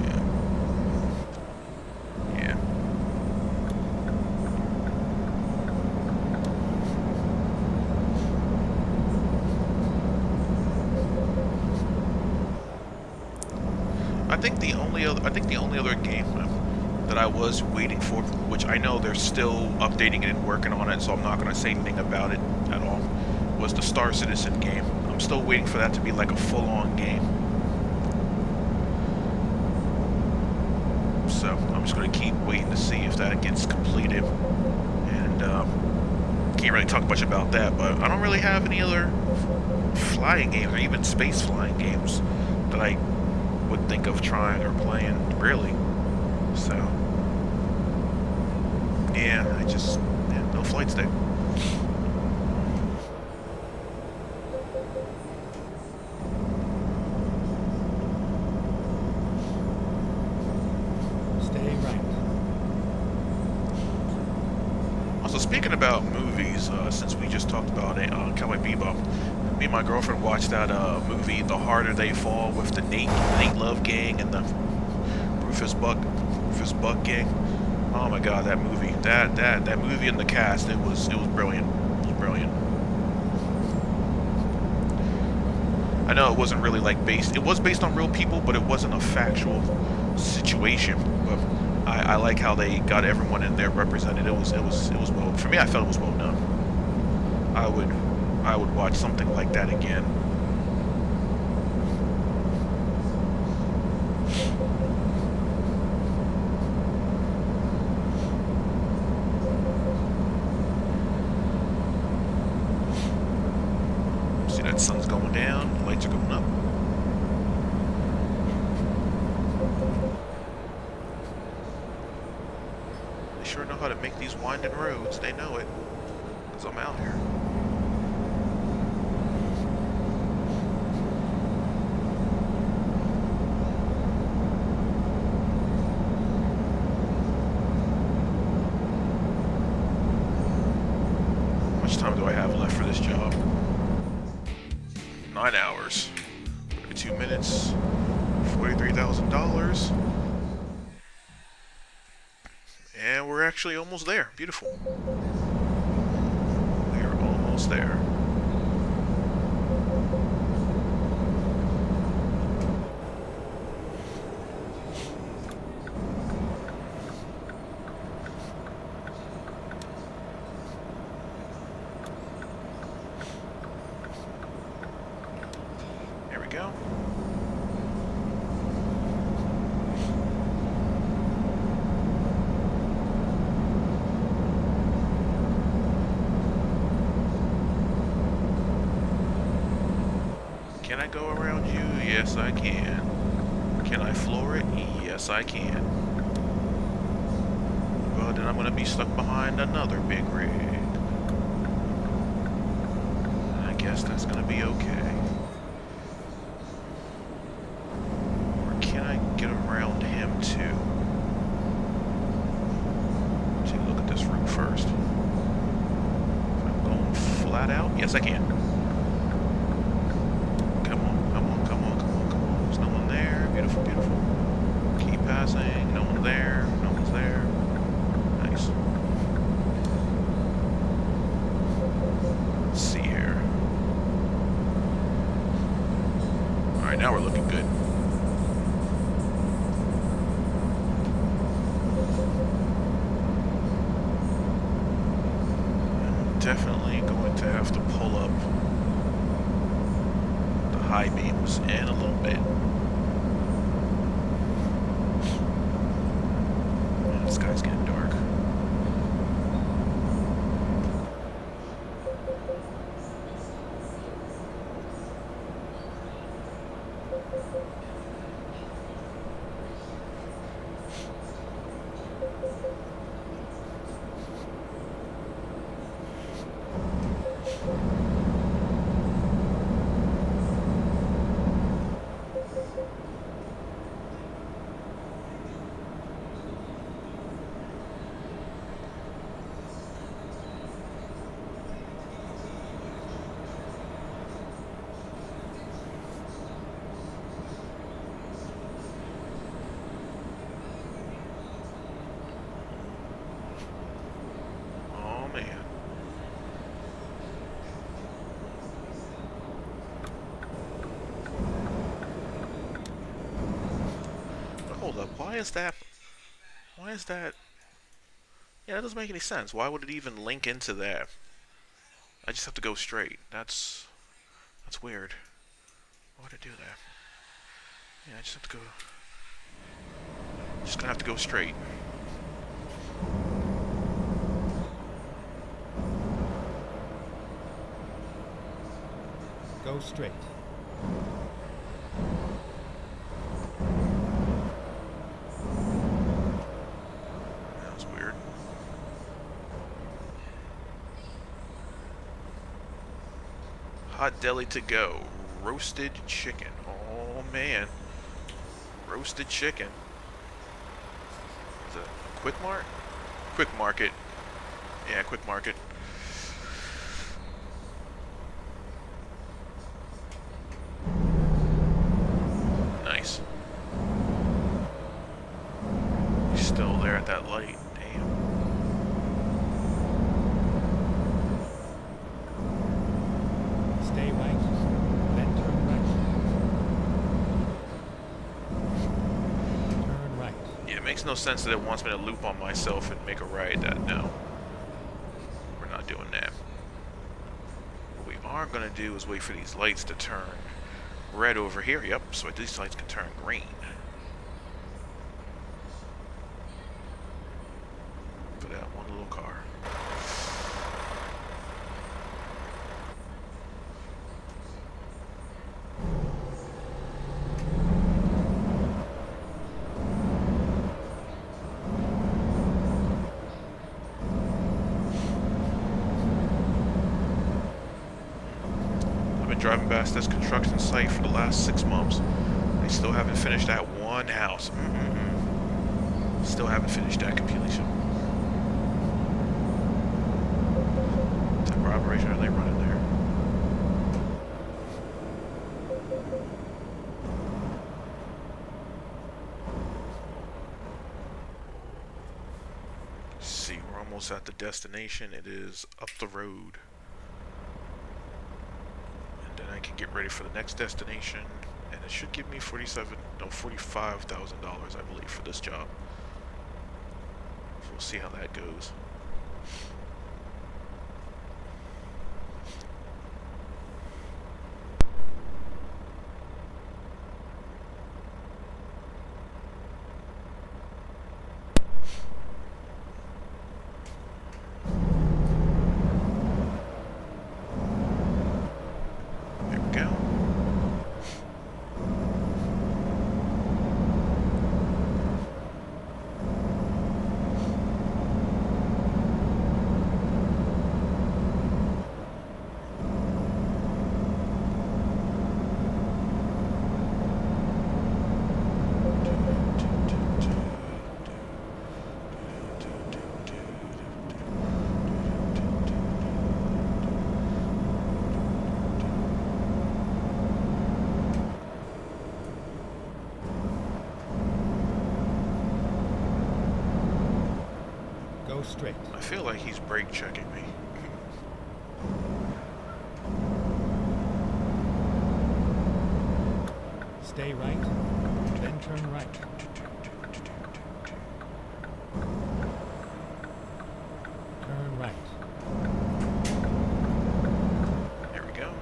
Yeah. Yeah. I think the only other game that I was waiting for, which I know they're still updating it and working on it, so I'm not going to say anything about it at all, was the Star Citizen game. I'm still waiting for that to be like a full-on game. So I'm just going to keep waiting to see if that gets completed. And can't really talk much about that, but I don't really have any other flying games or even space flying games that I would think of trying or playing, really. So, yeah, no flights there. Stay right. Also, speaking about movies, since we just talked about it, Cowboy Bebop, me and my girlfriend watched that movie, The Harder They Fall, with the Nate Love gang and the Rufus Buck gang. Oh my God, that movie, that movie and the cast, it was brilliant. It was brilliant. I know it wasn't really like based. It was based on real people, but it wasn't a factual situation. But I like how they got everyone in there represented. It was well. For me, I felt it was well done. I would watch something like that again. See that sun's going down, lights are going up. They sure know how to make these winding roads. They know it, because I'm out here. How much time do I have left for this job? 9 hours. 32 minutes. $43,000. And we're actually almost there. Beautiful. We are almost there. There we go. Can I go around you? Yes, I can. Can I floor it? Yes, I can. Well, then I'm going to be stuck behind another big rig. I guess that's going to be okay. Or can I get around him too? Let's look at this route first. If I'm going flat out? Yes, I can. Beautiful, beautiful. Keep passing. No one's there. No one's there. Nice. Let's see here. Alright, now we're looking good. I'm definitely going to have to pull up the high beams in a little bit. The sky's getting dark. up. Why is that? Why is that? Yeah, that doesn't make any sense. Why would it even link into that? I just have to go straight. That's weird. Why would it do that? Yeah, I just have to go. Just gonna have to go straight. Go straight. That was weird. Hot deli to go. Roasted chicken. Oh man. Roasted chicken. Is it a Quick Mart? Quick Market. Yeah, Quick Market. Nice. He's still there at that light. Damn. Stay right, then turn right. Turn right. Yeah, it makes no sense that it wants me to loop on myself and make a right. That no. We're not doing that. What we are gonna do is wait for these lights to turn red over here. Yep, so these lights can turn green. For that one little car. Driving past this construction site for the last 6 months. They still haven't finished that one house. Still haven't finished that completion. What type of operation are they running there? Let's see, we're almost at the destination. It is up the road. Then I can get ready for the next destination, and it should give me $45,000, I believe, for this job. So we'll see how that goes. Go straight. I feel like he's brake checking me. Stay right, then turn right. Turn right. There we go.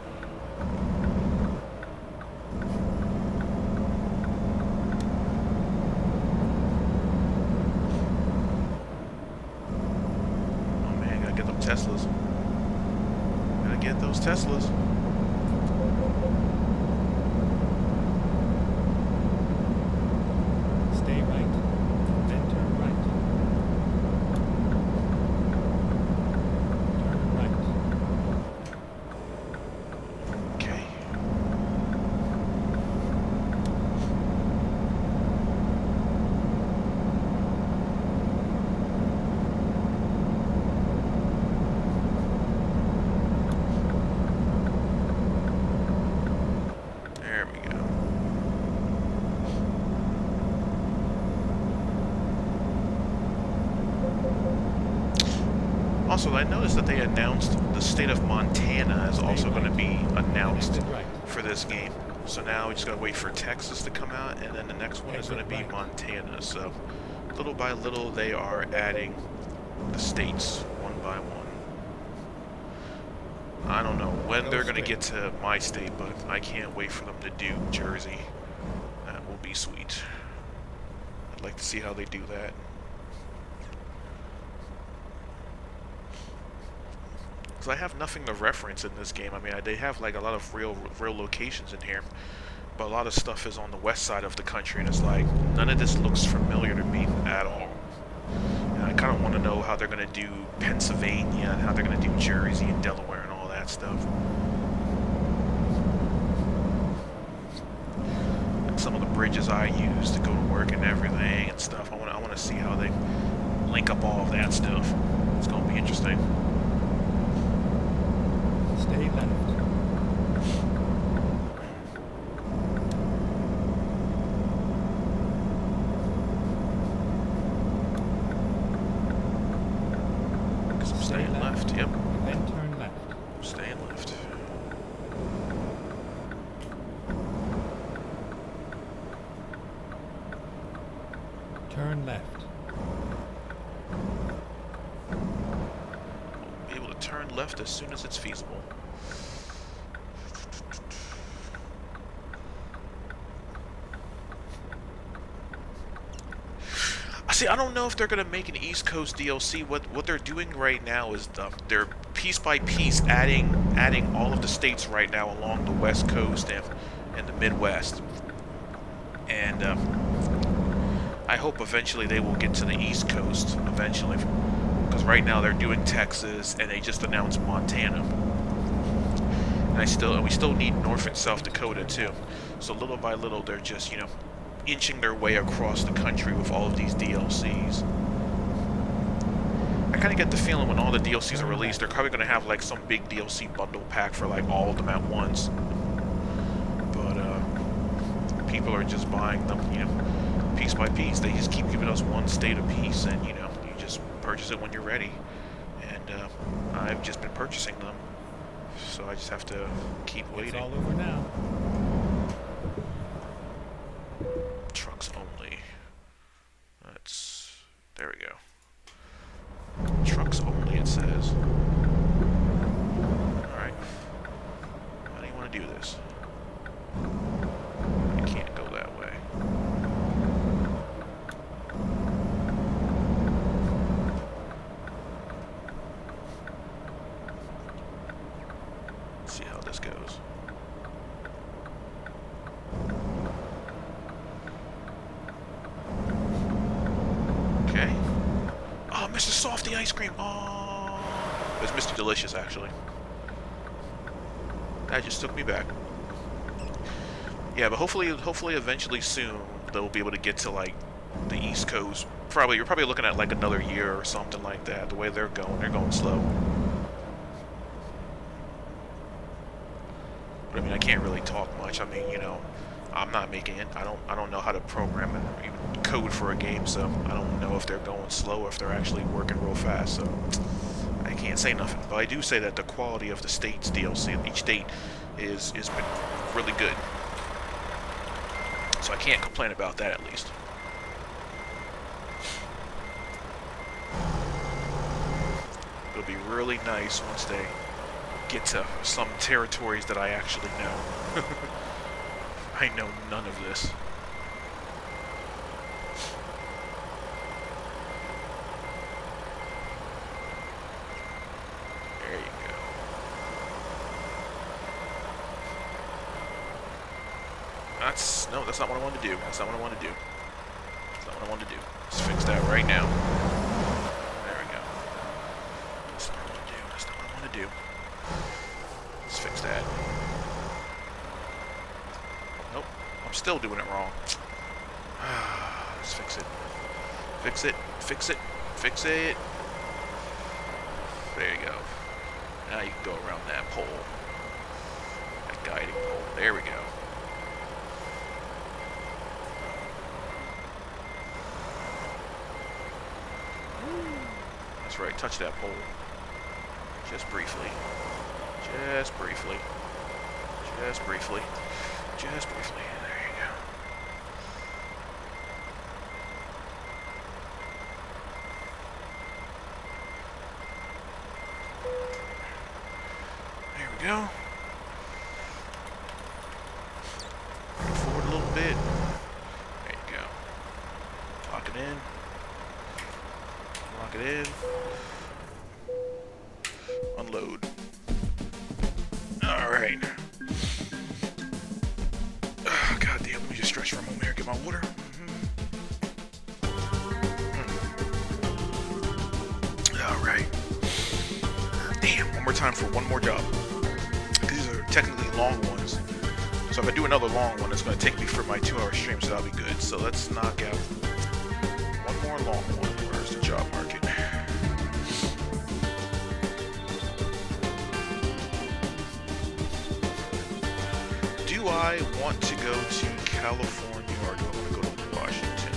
Oh man, gotta get them Teslas. Gotta get those Teslas. Stay right, then turn right. Turn right. Okay. There we go. Also, I noticed that they announced the state of Montana is also going to be announced Exit right. for this game. So now we just gotta wait for Texas to come out, and then the next one is gonna be Montana. So little by little, they are adding the states one by one. I don't know when they're gonna get to my state, but I can't wait for them to do Jersey. That will be sweet. I'd like to see how they do that. Because I have nothing to reference in this game. I mean, they have like a lot of real locations in here, but a lot of stuff is on the west side of the country, and it's like none of this looks familiar to me at all. And I kind of want to know how they're going to do Pennsylvania and how they're going to do Jersey and Delaware and all that stuff. And some of the bridges I use to go to work and everything and stuff. I want to see how they link up all of that stuff. It's going to be interesting. Stay left. Staying left, yep. Then turn left. Staying left. Turn left. Be able to turn left as soon as it's feasible. See, I don't know if they're gonna make an East Coast DLC. What they're doing right now is they're piece by piece adding all of the states right now along the West Coast and the Midwest. And I hope eventually they will get to the East Coast eventually, because right now they're doing Texas and they just announced Montana. And we still need North and South Dakota too. So little by little, they're just, you know, inching their way across the country with all of these DLCs. I kind of get the feeling when all the DLCs are released, they're probably going to have like some big DLC bundle pack for like all of them at once. But people are just buying them, you know, piece by piece. They just keep giving us one state a piece, and you know, you just purchase it when you're ready. And I've just been purchasing them, so I just have to keep waiting. It's all over now. Trucks only. There we go. Trucks only, it says. Alright. How do you want to do this? I can't go that way. Let's see how this goes. Okay. Oh, Mr. Softy ice cream. Oh, it's Mr. Delicious, actually. That just took me back. Yeah, but hopefully eventually soon they'll be able to get to like the East Coast. You're probably looking at like another year or something like that. The way they're going slow. But I mean, I can't really talk much. I mean, you know, I'm not making it. I don't know how to program and even code for a game, so I don't know if they're going slow or if they're actually working real fast. So I can't say nothing. But I do say that the quality of the state's DLC in each state is been really good. So I can't complain about that, at least. It'll be really nice once they get to some territories that I actually know. I know none of this. There you go. That's not what I wanted to do. That's not what I wanted to do. That's not what I wanted to do. Let's fix that right now. There we go. That's not what I want to do. That's not what I want to do. Let's fix that. Nope. I'm still doing it wrong. Let's fix it. Fix it. Fix it. Fix it. There you go. Now you can go around that pole. That guiding pole. There we go. That's right. Touch that pole. Just briefly. Just briefly. Just briefly. Just briefly. There you go. There we go. Forward a little bit. There you go. Lock it in. Lock it in. Unload. Alright. God damn, let me just stretch for a moment here, get my water. Alright. Damn, one more time for one more job. These are technically long ones. So if I do another long one, it's going to take me for my 2-hour stream, so that'll be good. So let's knock out one more long one. Where's the job market? Do I want to go to California or do I want to go to Washington?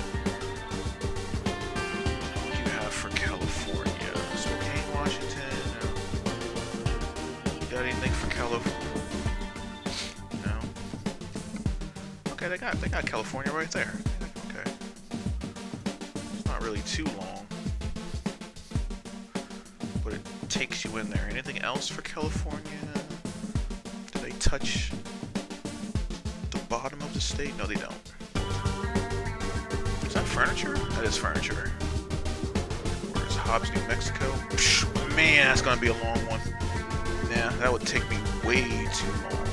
What do you have for California? Spokane, Washington? You got anything for California? No. Okay, they got California right there. Okay. It's not really too long, but it takes you in there. Anything else for California? Do they touch bottom of the state? No, they don't. Is that furniture? That is furniture. Where's Hobbs, New Mexico? Psh, man, that's gonna be a long one. Yeah, that would take me way too long.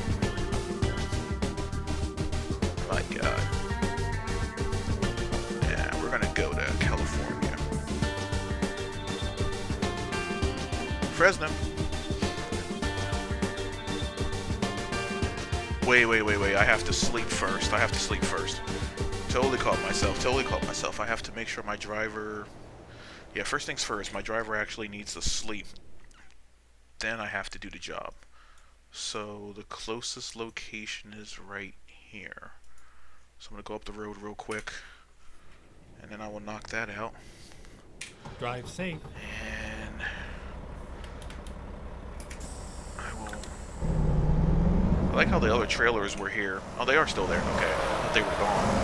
My God. Yeah, we're gonna go to California. Fresno. Wait, I have to sleep first. Totally caught myself. I have to make sure my driver... Yeah, first things first, my driver actually needs to sleep. Then I have to do the job. So the closest location is right here. So I'm going to go up the road real quick. And then I will knock that out. Drive safe. And I will... I like how the other trailers were here. Oh, they are still there. Okay. I thought they were gone.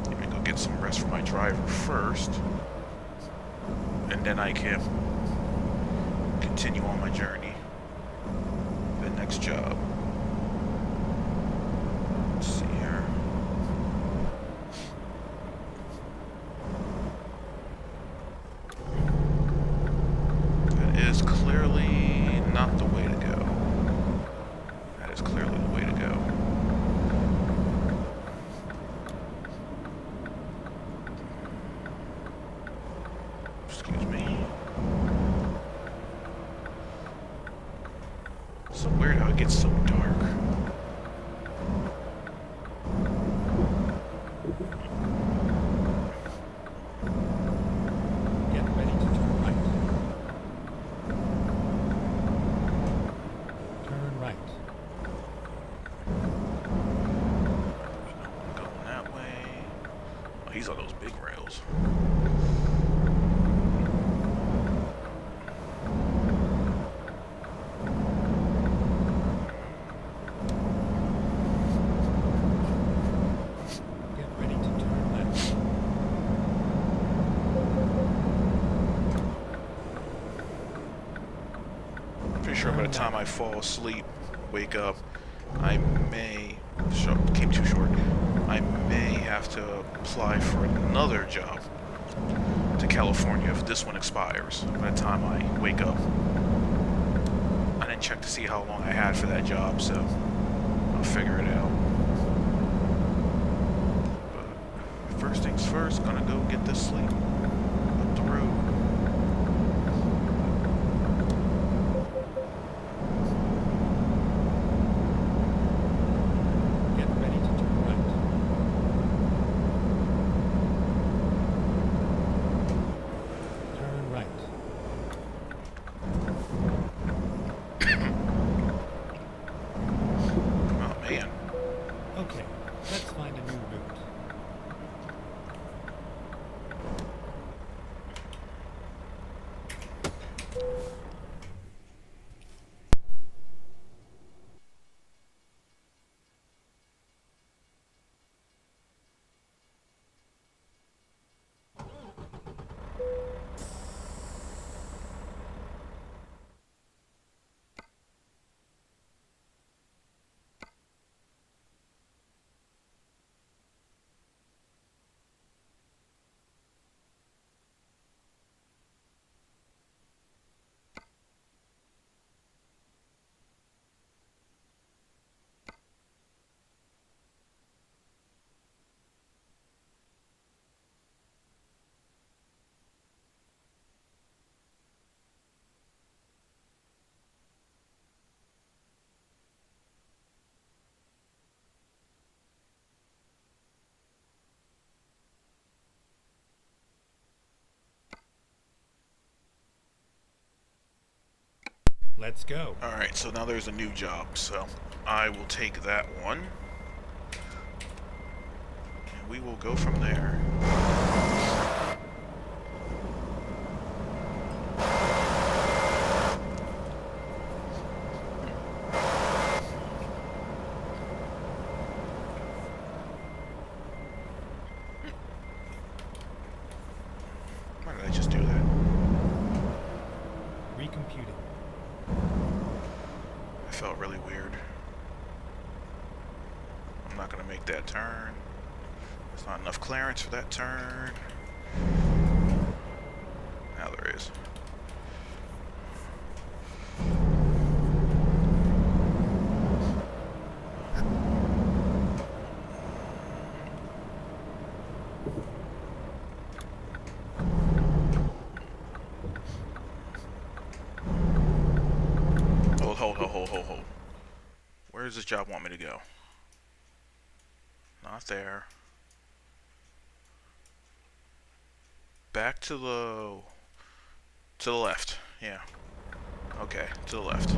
Let me go get some rest for my driver first. And then I can continue on my journey. The next job. Let's see here. Is clearly not the way to go. That is clearly the way to go. Excuse me. It's so weird how it gets so dark. Get ready to turn right. Going that way. Oh, he's on those big rails. Get ready to turn left. I'm pretty sure by the time I fall asleep, wake up, I may... came too short. I may have to apply for another job to California if this one expires by the time I wake up. I didn't check to see how long I had for that job, so I'll figure it out. But first things first, gonna go get this sleep up the road. Let's go. Alright, so now there's a new job, so I will take that one. And we will go from there. Why did I just do that? Recomputing. I felt really weird. I'm not going to make that turn. There's not enough clearance for that turn. Now there is. Hold. Where does this job want me to go? Not there. Back to the left. Yeah. Okay, to the left.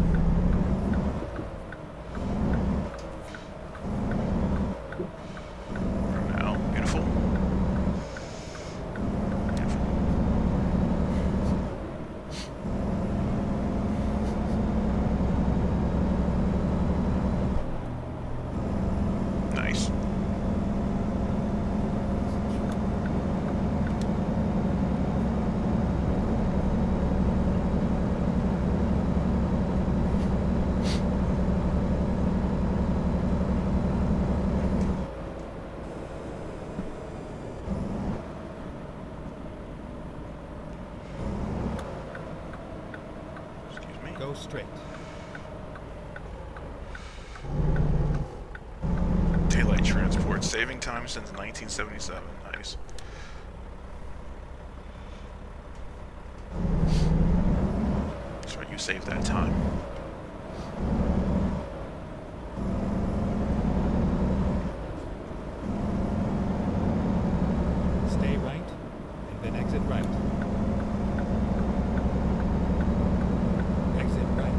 Now, beautiful. Nice. Excuse me. Go straight. Daylight transport, saving time since 1977. Nice. That's right, you saved that time. Stay right, and then exit right. Exit right.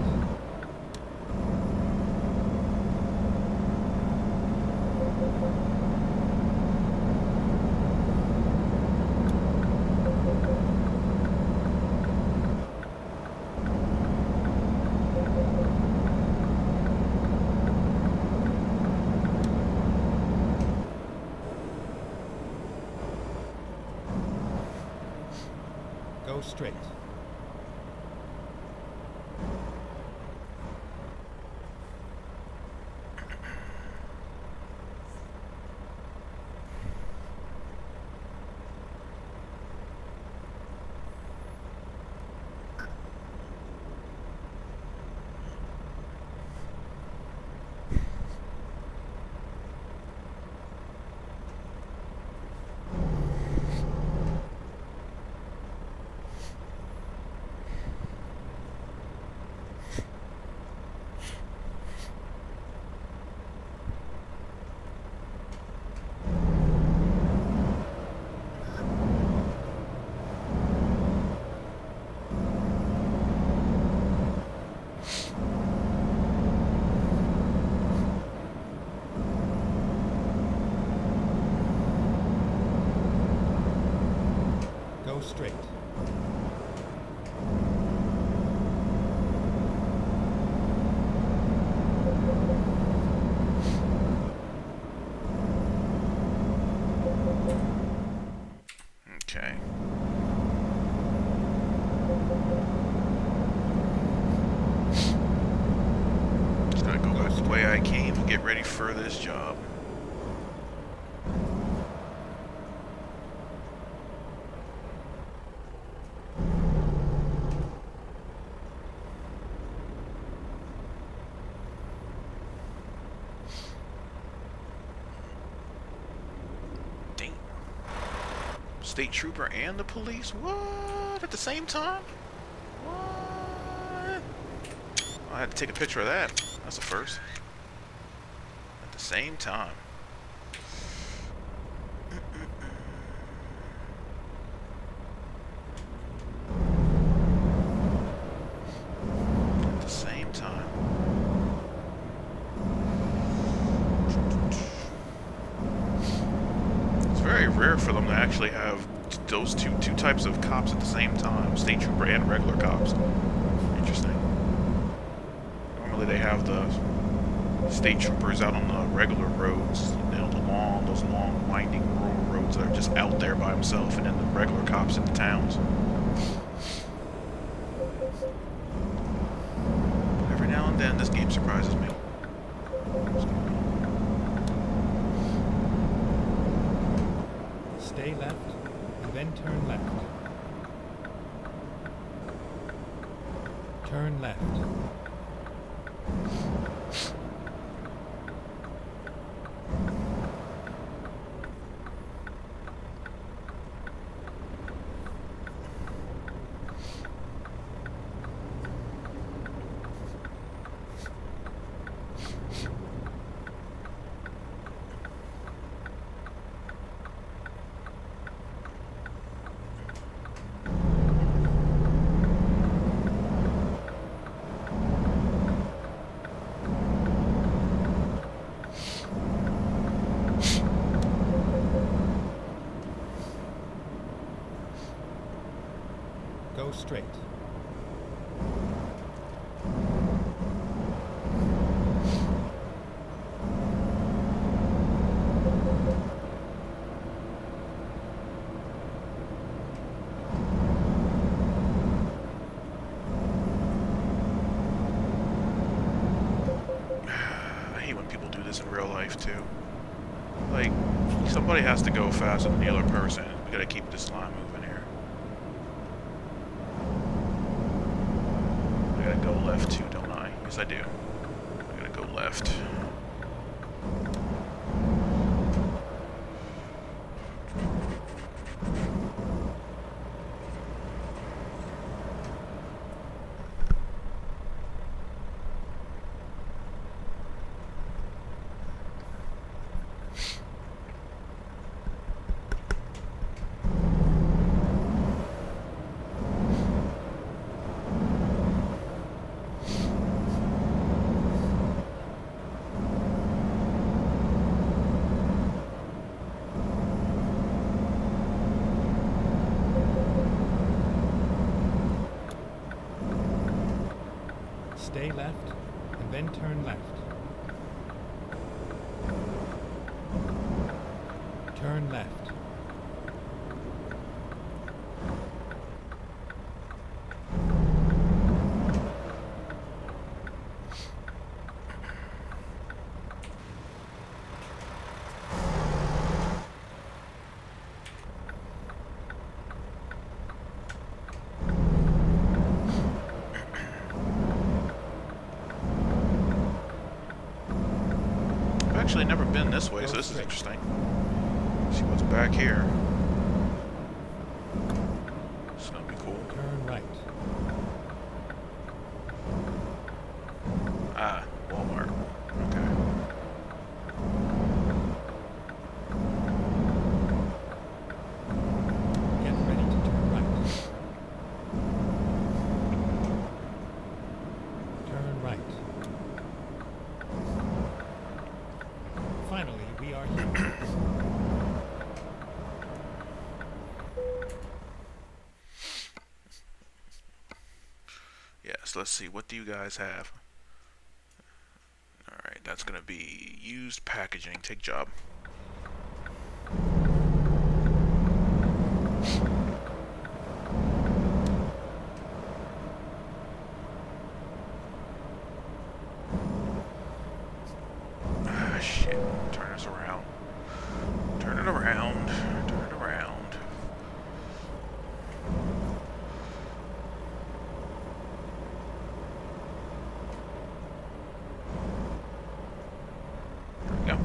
Go straight. Go straight. Okay. Just gotta go back the way I came and get ready for this job. Dang. State trooper and the police? What? At the same time? What? I had to take a picture of that. That's a first. At the same time. At the rare for them to actually have those two types of cops at the same time, state trooper and regular cops. Interesting. Normally they have the state troopers out on the regular roads, you know, those long winding rural roads that are just out there by themselves, and then the regular cops in the towns. Every now and then this game surprises me. Stay left, and then turn left. Turn left. Go straight. I hate when people do this in real life too. Like, somebody has to go faster than the other person. We gotta keep this line moving here. I gotta go left too, don't I? Yes, I do. I gotta go left. Stay left, and then turn left. Turn left. Actually never been this way, so this is interesting. Let's see what's back here. This is gonna be cool. Turn right. Ah, Walmart. Okay. Get ready to turn right. Turn right. Finally, we are here. Yes, let's see. What do you guys have? Alright, that's gonna be used packaging. Take job. Ah, shit. Turn us around. Turn it around. Turn it around. There we go.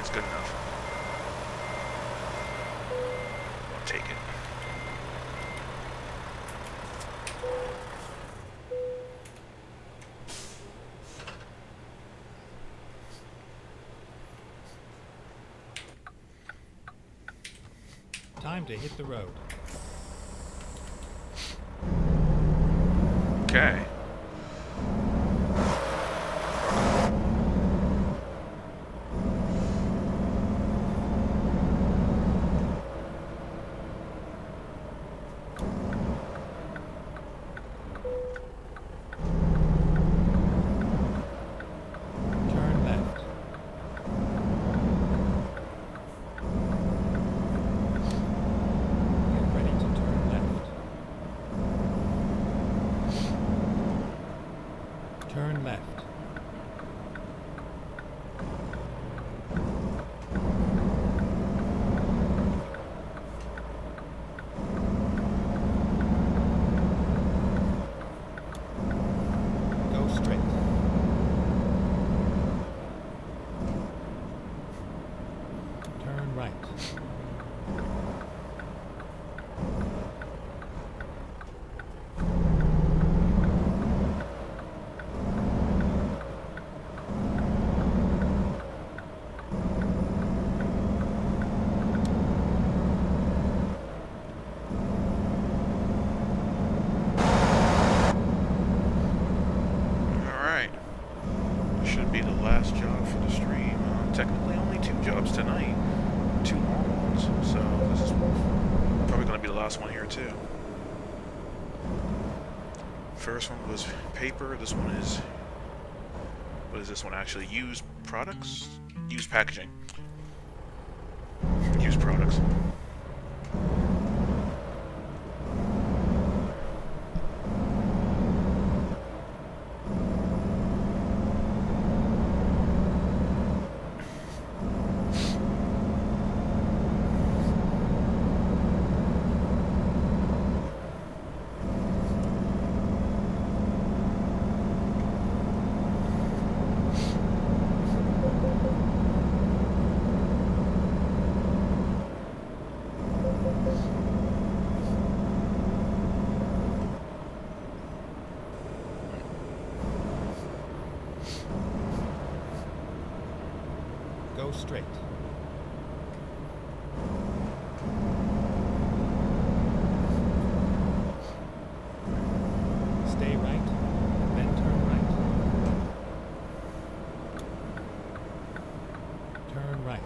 That's good enough. I'll take it. Time to hit the road. Okay. Turn left. Get ready to turn left. Turn left. Go straight. Turn right. Alright. Should be the last job for the stream. Technically only 2 jobs tonight. 2 long ones. So this is probably going to be the last one here too. First one was paper. This one is... What is this one actually? Used products? Used packaging. Used products. Go straight. Stay right, then turn right. Turn right.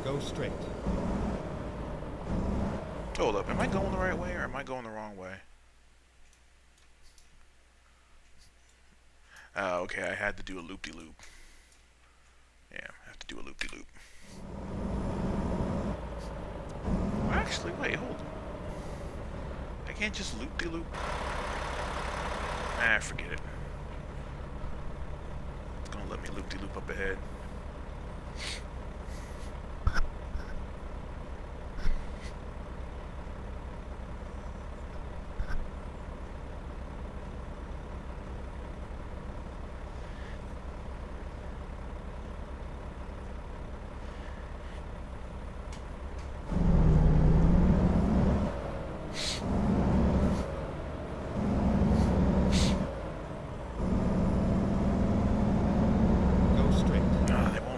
Go straight. Hold up, am I going the right way or am I going the wrong way? Okay, I had to do a loop-de-loop. Yeah, I have to do a loop-de-loop. Actually, wait, hold on. I can't just loop-de-loop? Ah, forget it. It's gonna let me loop-de-loop up ahead.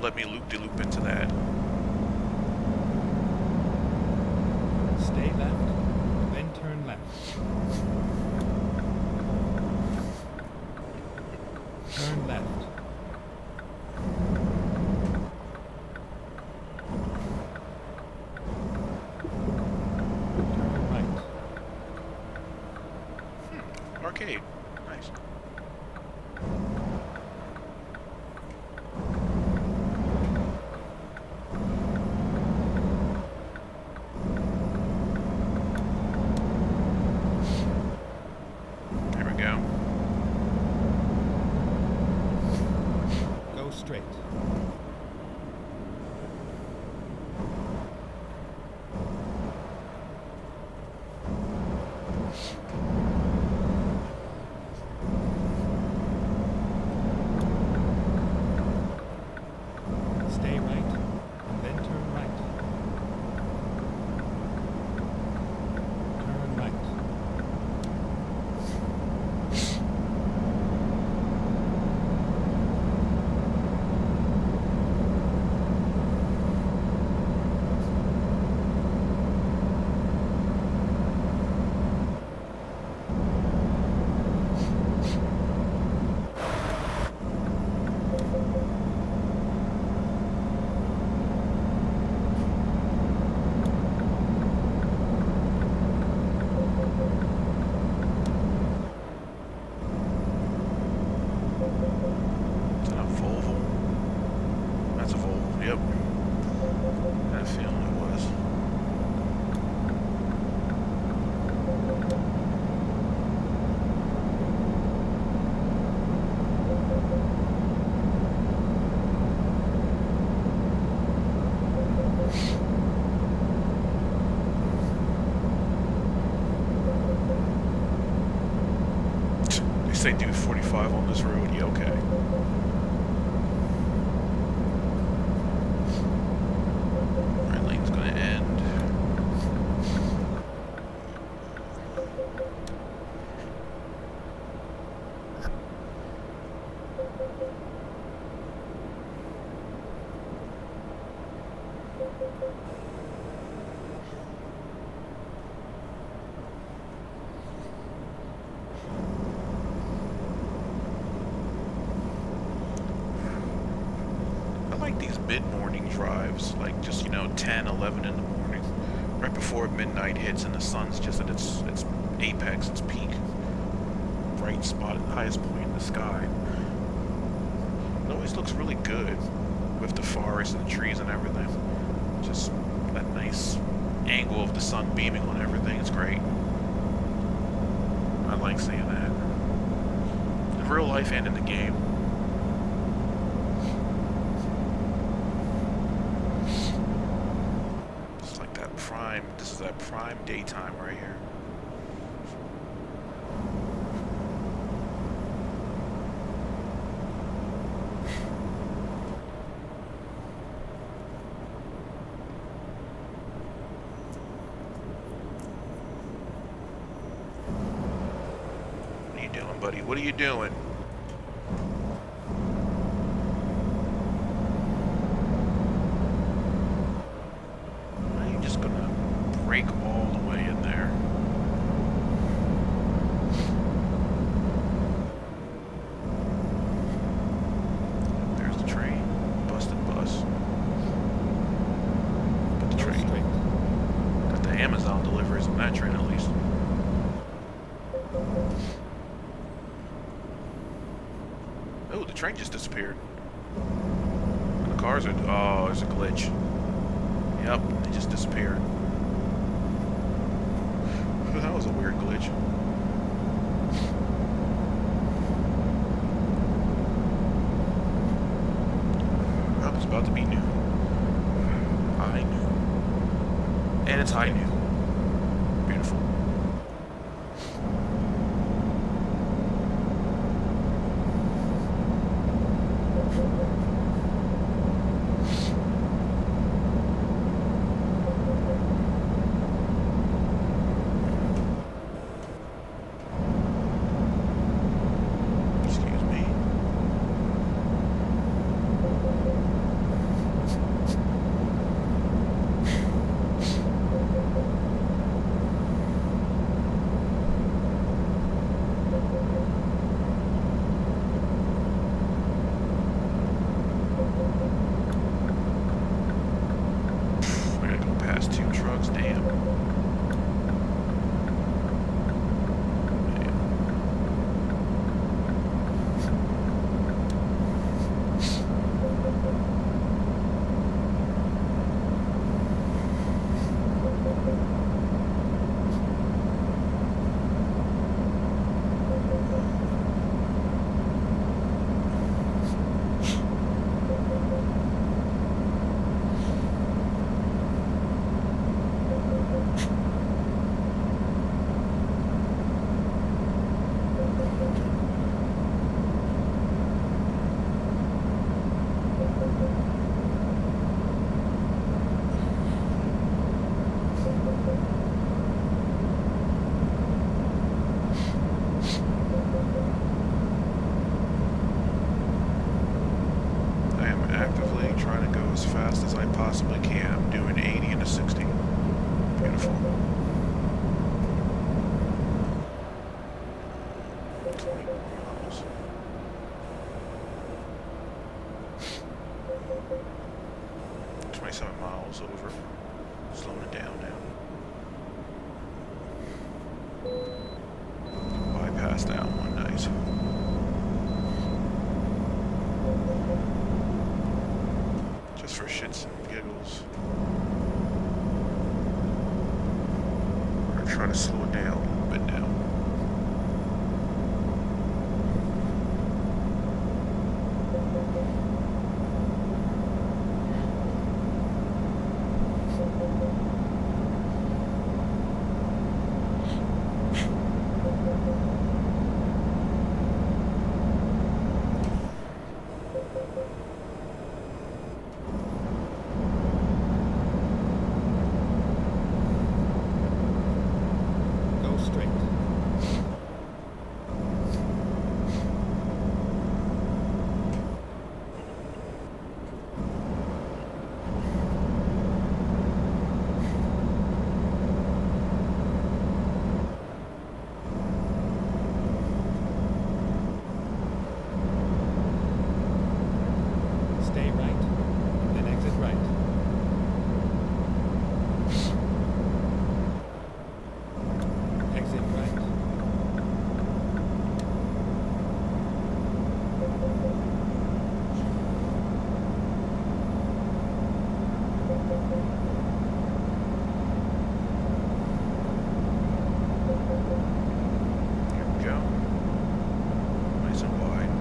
Let me loop-de-loop into that. Stay left, then turn left. Turn left. Turn right. Arcade. Nice. There we go. Go straight. Stay right, and then turn right. Turn right. Is that a Volvo? That's a Volvo, yep. I had a feeling it was. They say do 45 on this road, yeah, okay. Right lane's gonna end. I like these mid-morning drives, like just, 10, 11 in the morning, right before midnight hits and the sun's just at its apex, its peak, bright spot at the highest point in the sky. It always looks really good with the forest and the trees and everything. Just that nice angle of the sun beaming on everything, it's great. I like seeing that. In real life and in the game. This is that prime daytime right here. What are you doing, buddy? What are you doing? Brake all the way in there. There's the train. Busted bus. But the train. Got the Amazon deliveries on that train at least. Oh, the train just disappeared. And the cars are... Oh, there's a glitch. Yep, they just disappeared. That was a weird glitch. Oh, it's about to be noon. High noon. And it's high noon. Beautiful. possibly can. Doing 80 and a 60. Beautiful. 20 miles. $27 miles over. Slowing it down now. Bypass that one, nice. Just for shits and giggles. We're gonna try to slow it down a little bit now. Go straight. Stay right, then exit right. Exit right. Here we go. Nice and wide.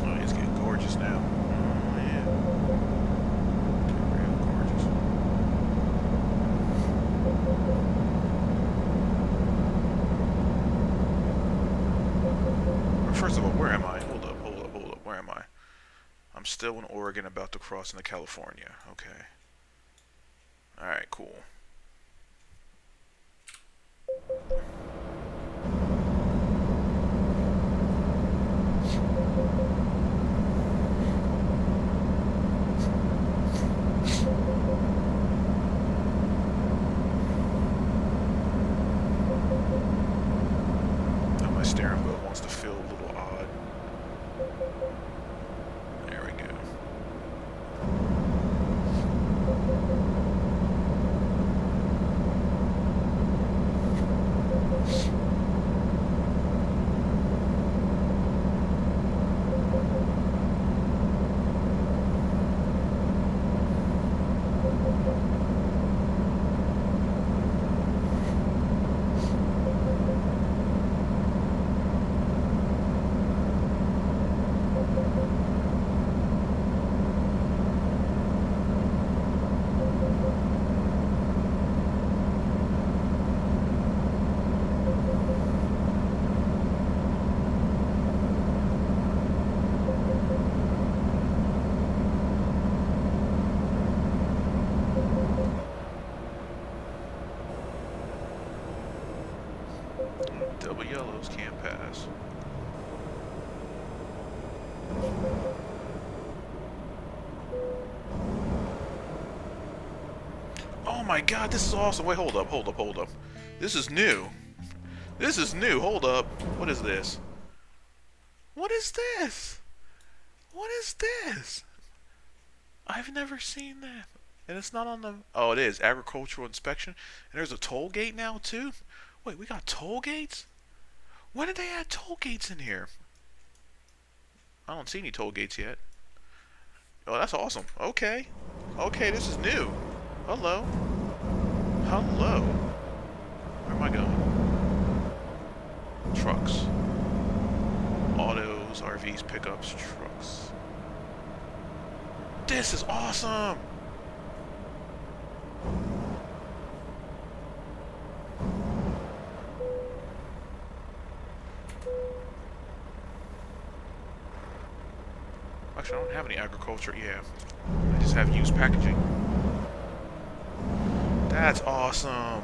Oh, it's getting gorgeous now. Oh, yeah. Getting real gorgeous. First of all, where am I? Hold up. Where am I? I'm still in Oregon, about to cross into California. Okay. Alright, cool. Now my steering wheel wants to feel a little odd. There we go. Double yellows can't pass. Oh my god, this is awesome. Wait, hold up. This is new. This is new. Hold up. What is this? What is this? What is this? I've never seen that. And it's not on the... Oh, it is. Agricultural inspection. And there's a toll gate now, too? Wait, we got toll gates? When did they add toll gates in here? I don't see any toll gates yet. Oh, that's awesome. Okay. Okay, this is new. Hello. Hello. Where am I going? Trucks. Autos, RVs, pickups, trucks. This is awesome! Actually, I don't have any agriculture. Yeah. I just have used packaging. That's awesome.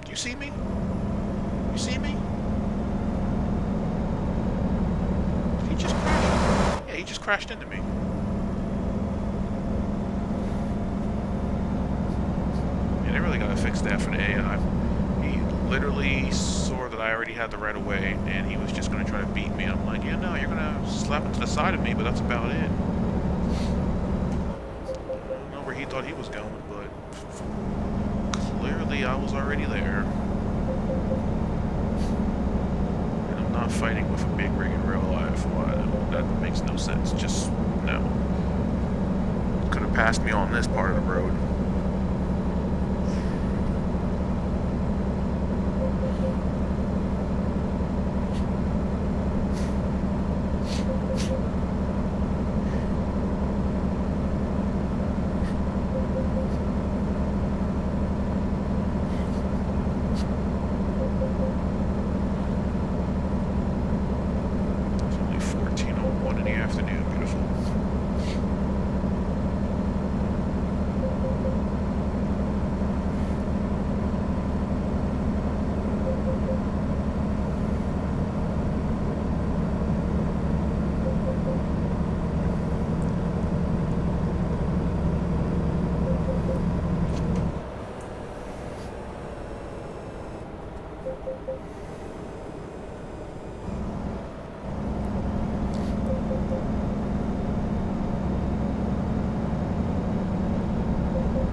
You see me? You see me? He just crashed. Yeah, he just crashed into me. Yeah, they really gotta fix that for the AI. He literally saw that I already had the right of way, and he was just gonna try to beat me. I'm like, yeah, no, you're gonna slap into the side of me, but that's about it. I don't know where he thought he was going, but clearly I was already there. And I'm not fighting with a big rig in real life. Why? That makes no sense. Just, no. Could have passed me on this part of the road.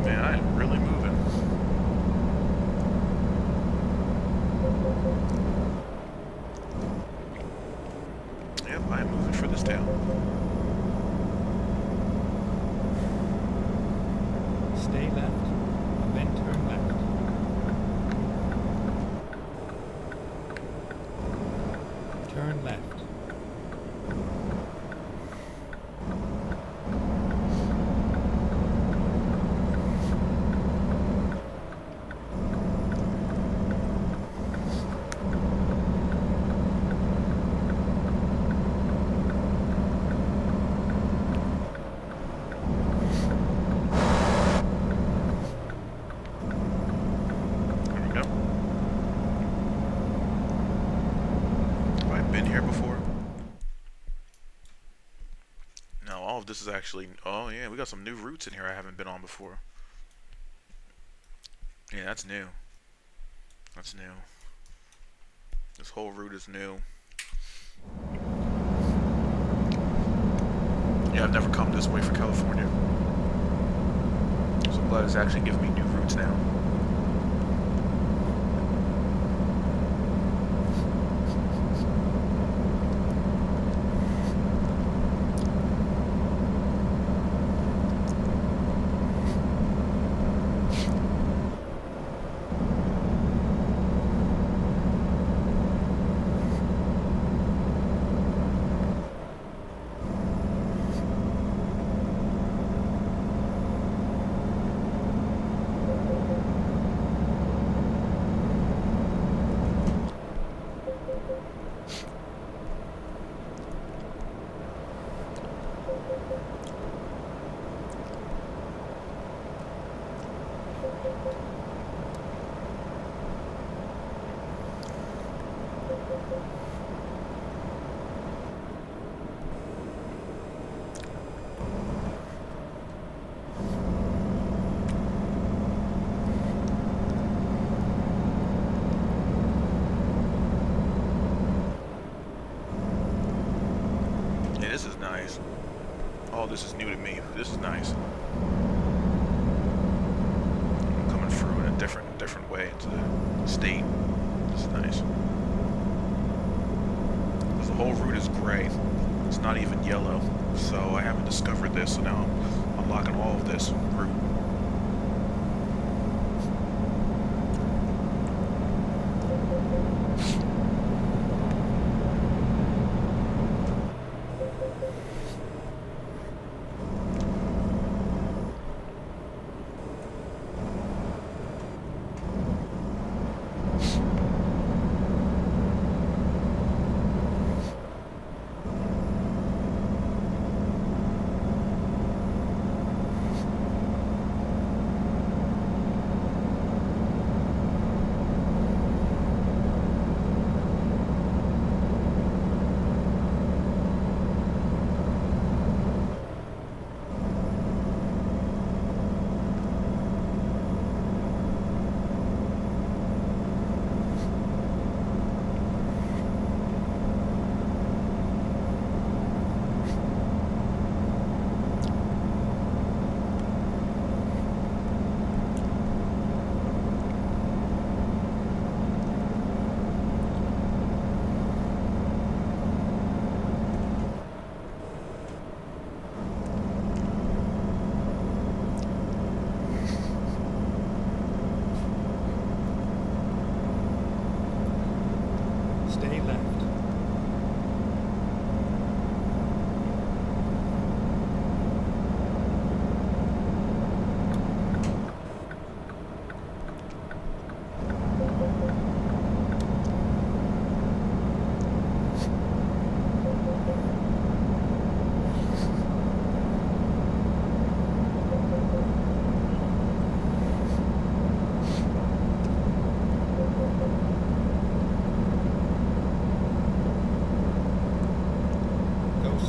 Man, I am really moving. Yep, I am moving for this town. Stay left, and then turn left. Turn left. This is actually, oh yeah, we got some new routes in here I haven't been on before. Yeah, that's new. That's new. This whole route is new. Yeah, I've never come this way for California. So I'm glad it's actually giving me new routes now. This is nice. Oh, this is new to me. This is nice. I'm coming through in a different way into the state. This is nice. Because the whole route is gray. It's not even yellow. So I haven't discovered this. So now I'm unlocking all of this route.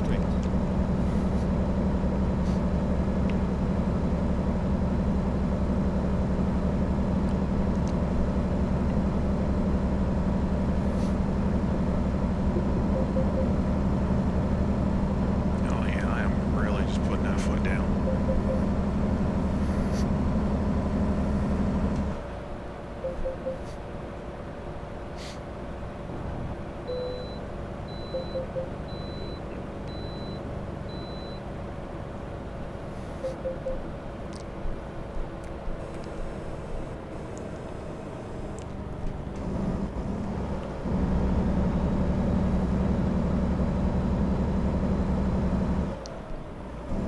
straight. Oh yeah, I am really just putting that foot down.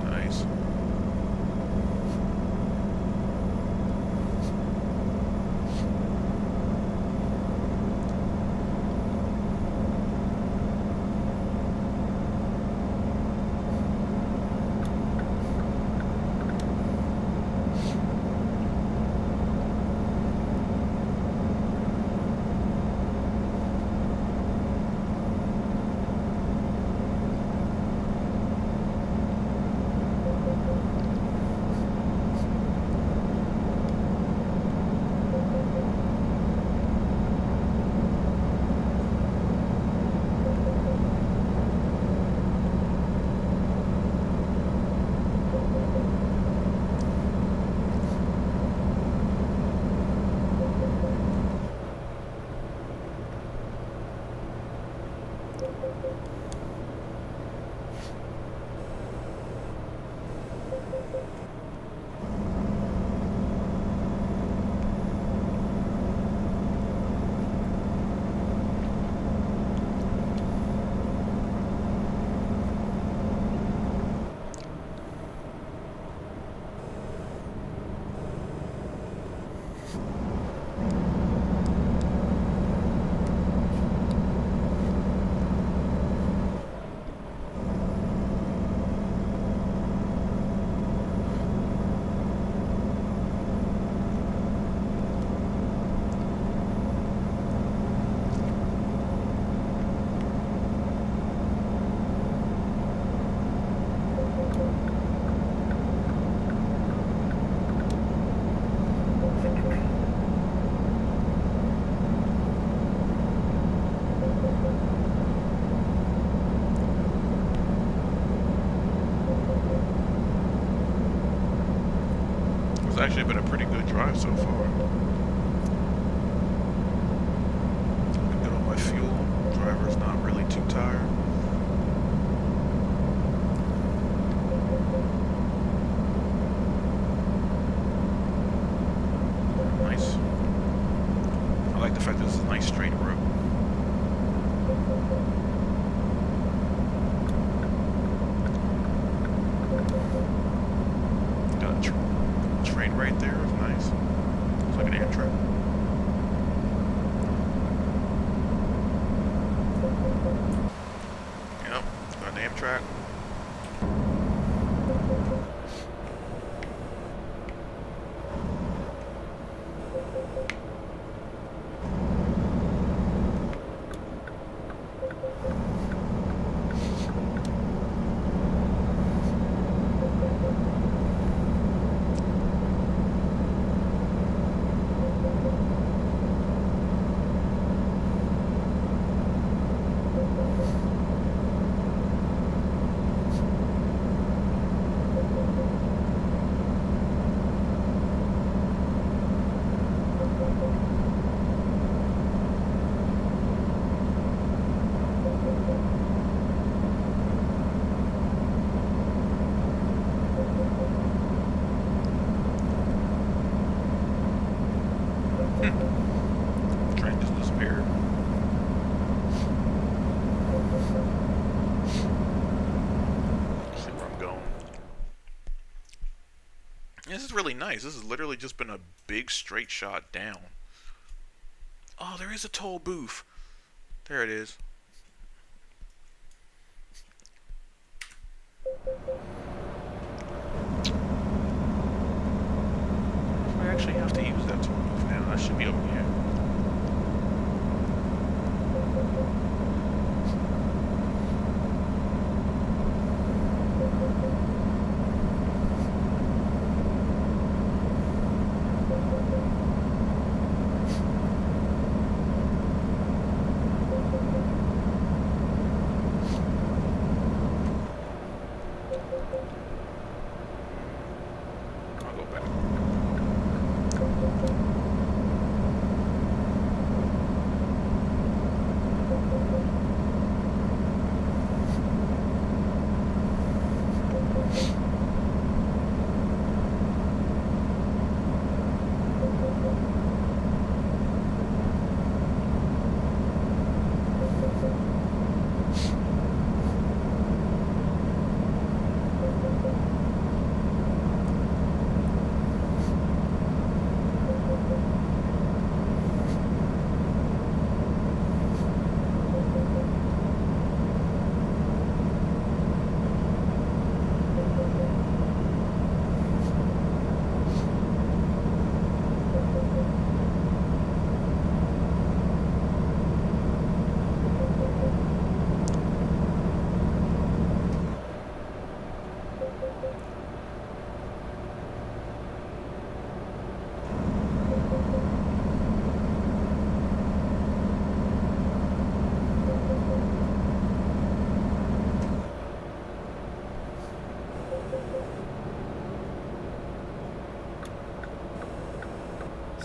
Nice. It's actually been a pretty good drive so far. Been good on my fuel. Driver's not really too tired. Nice. I like the fact that this is a nice straight road. Got a train right there. It's nice. It's like an Amtrak. Yep, got an Amtrak. Train just disappeared. See where I'm going. This is really nice. This has literally just been a big straight shot down. Oh, there is a toll booth. There it is. I actually have to use that toll booth now. That should be over here.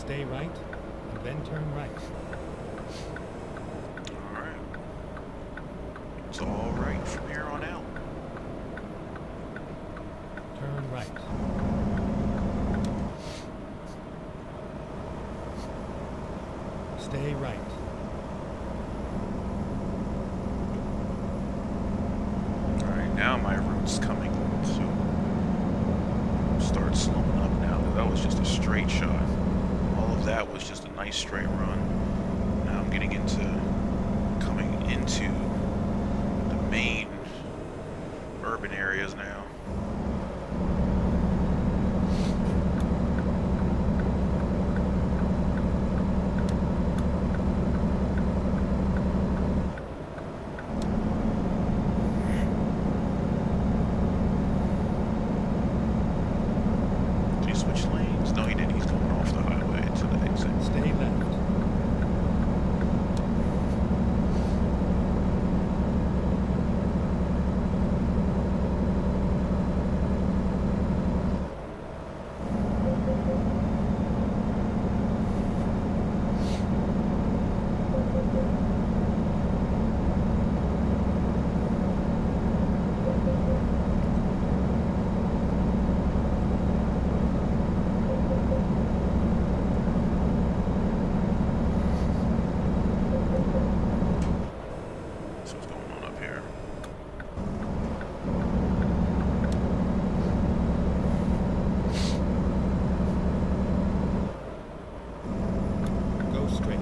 Stay right, and then turn right. Alright. It's all right from here on out. Turn right. Stay right. Alright, now my route's coming to start slowing up now. That was just a straight shot. All of that was just a nice straight run. Now I'm getting coming into the main urban areas now. Did he switch lanes? No, he didn't. He's going off the highway to the exit. Stay left. So what's going on up here? Go straight.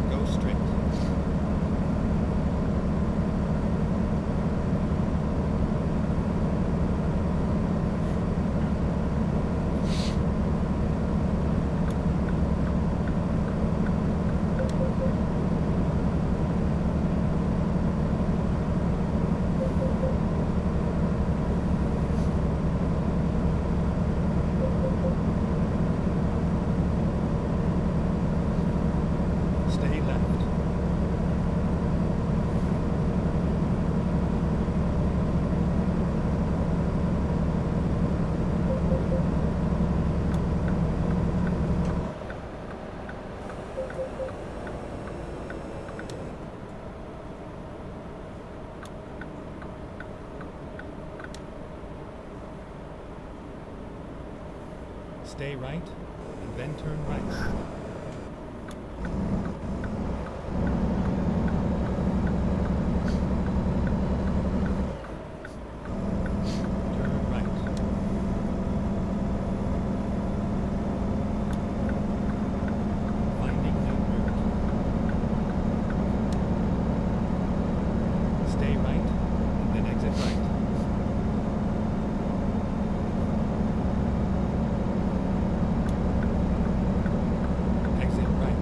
Go straight. Stay left. Stay right, and then turn right. Turn right. Finding new route. Stay right, and then exit right. Exit right.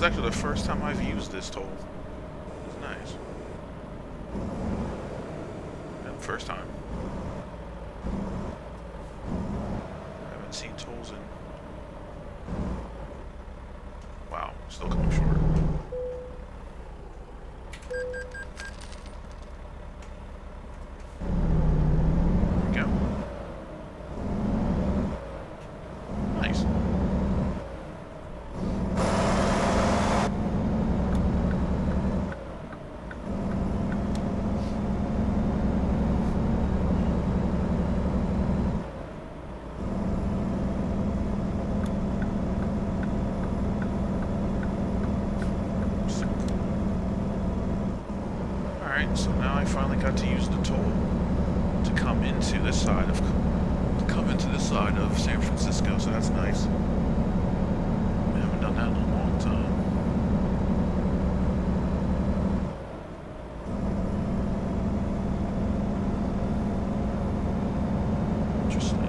is actually the first time I've used this toll. It's nice. Yep, first time. I haven't seen tolls in... Wow, still coming short. There we go. Nice. Alright, so now I finally got to use the toll to come into this side of San Francisco, so that's nice. I haven't done that in a long time. Interesting.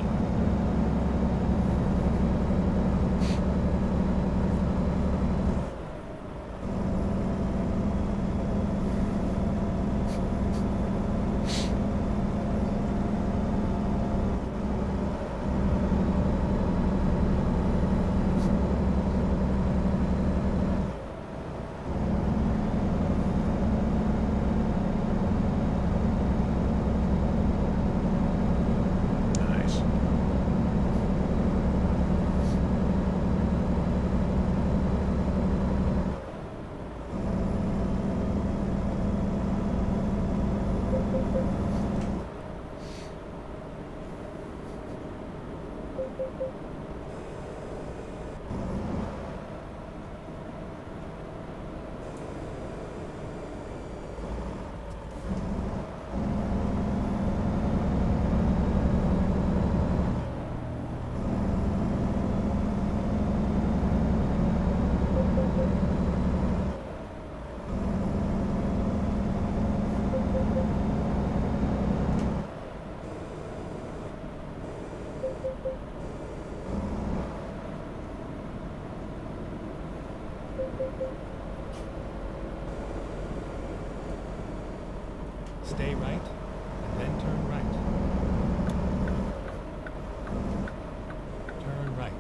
Stay right, and then turn right. Turn right.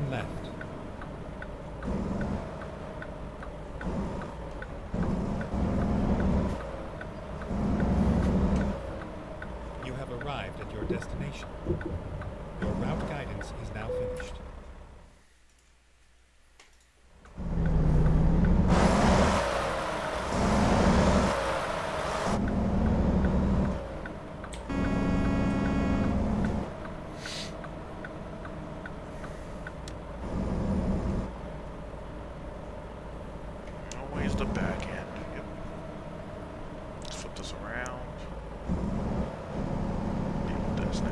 turn left. You have arrived at your destination. Your route guidance is now finished. Always the back end. Yep. Let's flip this around. Deal with this now.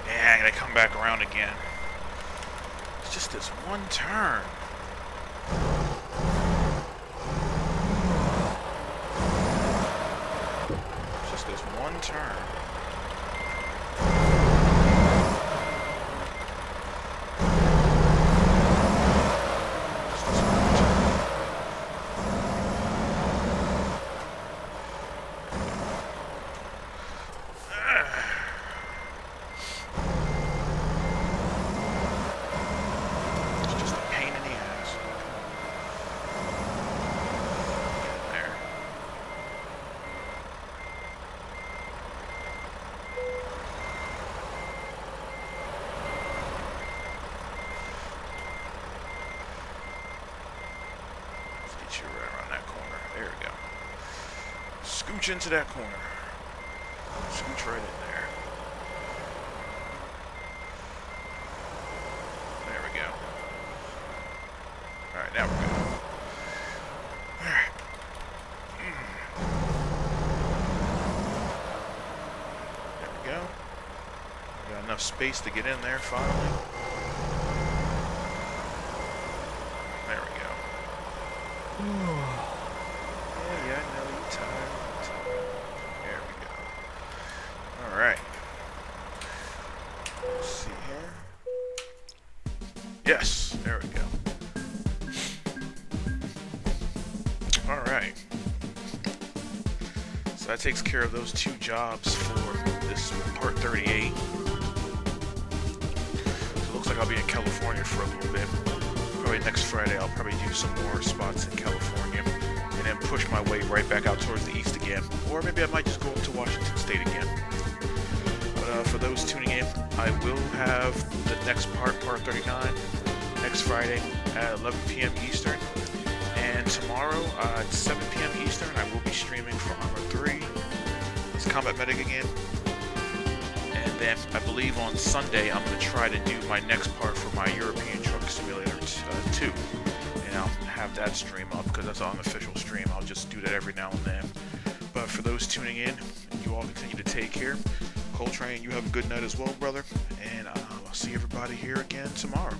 Yeah, I gotta come back around again. It's just this one turn. It's just this one turn. Just this one turn. It's just a pain in the ass. Get in there. Let's get you right around that corner. There we go. Scooch into that corner. Scooch right in there. There we go. Alright, now we're good. Alright. There we go. Got enough space to get in there finally. There we go. Yeah, I know you're tired. There we go. Alright. Let's see here. Yes, there we go. Alright. So that takes care of those 2 jobs for this part 38. So it looks like I'll be in California for a little bit. Probably next Friday I'll probably do some more spots in California and then push my way right back out towards the east again. Or maybe I might just go up to Washington State again. But for those tuning in, I will have the next part, part 39, next Friday at 11 p.m. Eastern. And tomorrow at 7 p.m. Eastern, I will be streaming for Armor 3. It's Combat Medic again. And then I believe on Sunday, I'm going to try to do my next part for my European Truck Simulator 2. And I'll have that stream up because that's on an official stream. I'll just do that every now and then. But for those tuning in, you all continue to take care. Coltrane, you have a good night as well, brother. And I'll see everybody here again tomorrow.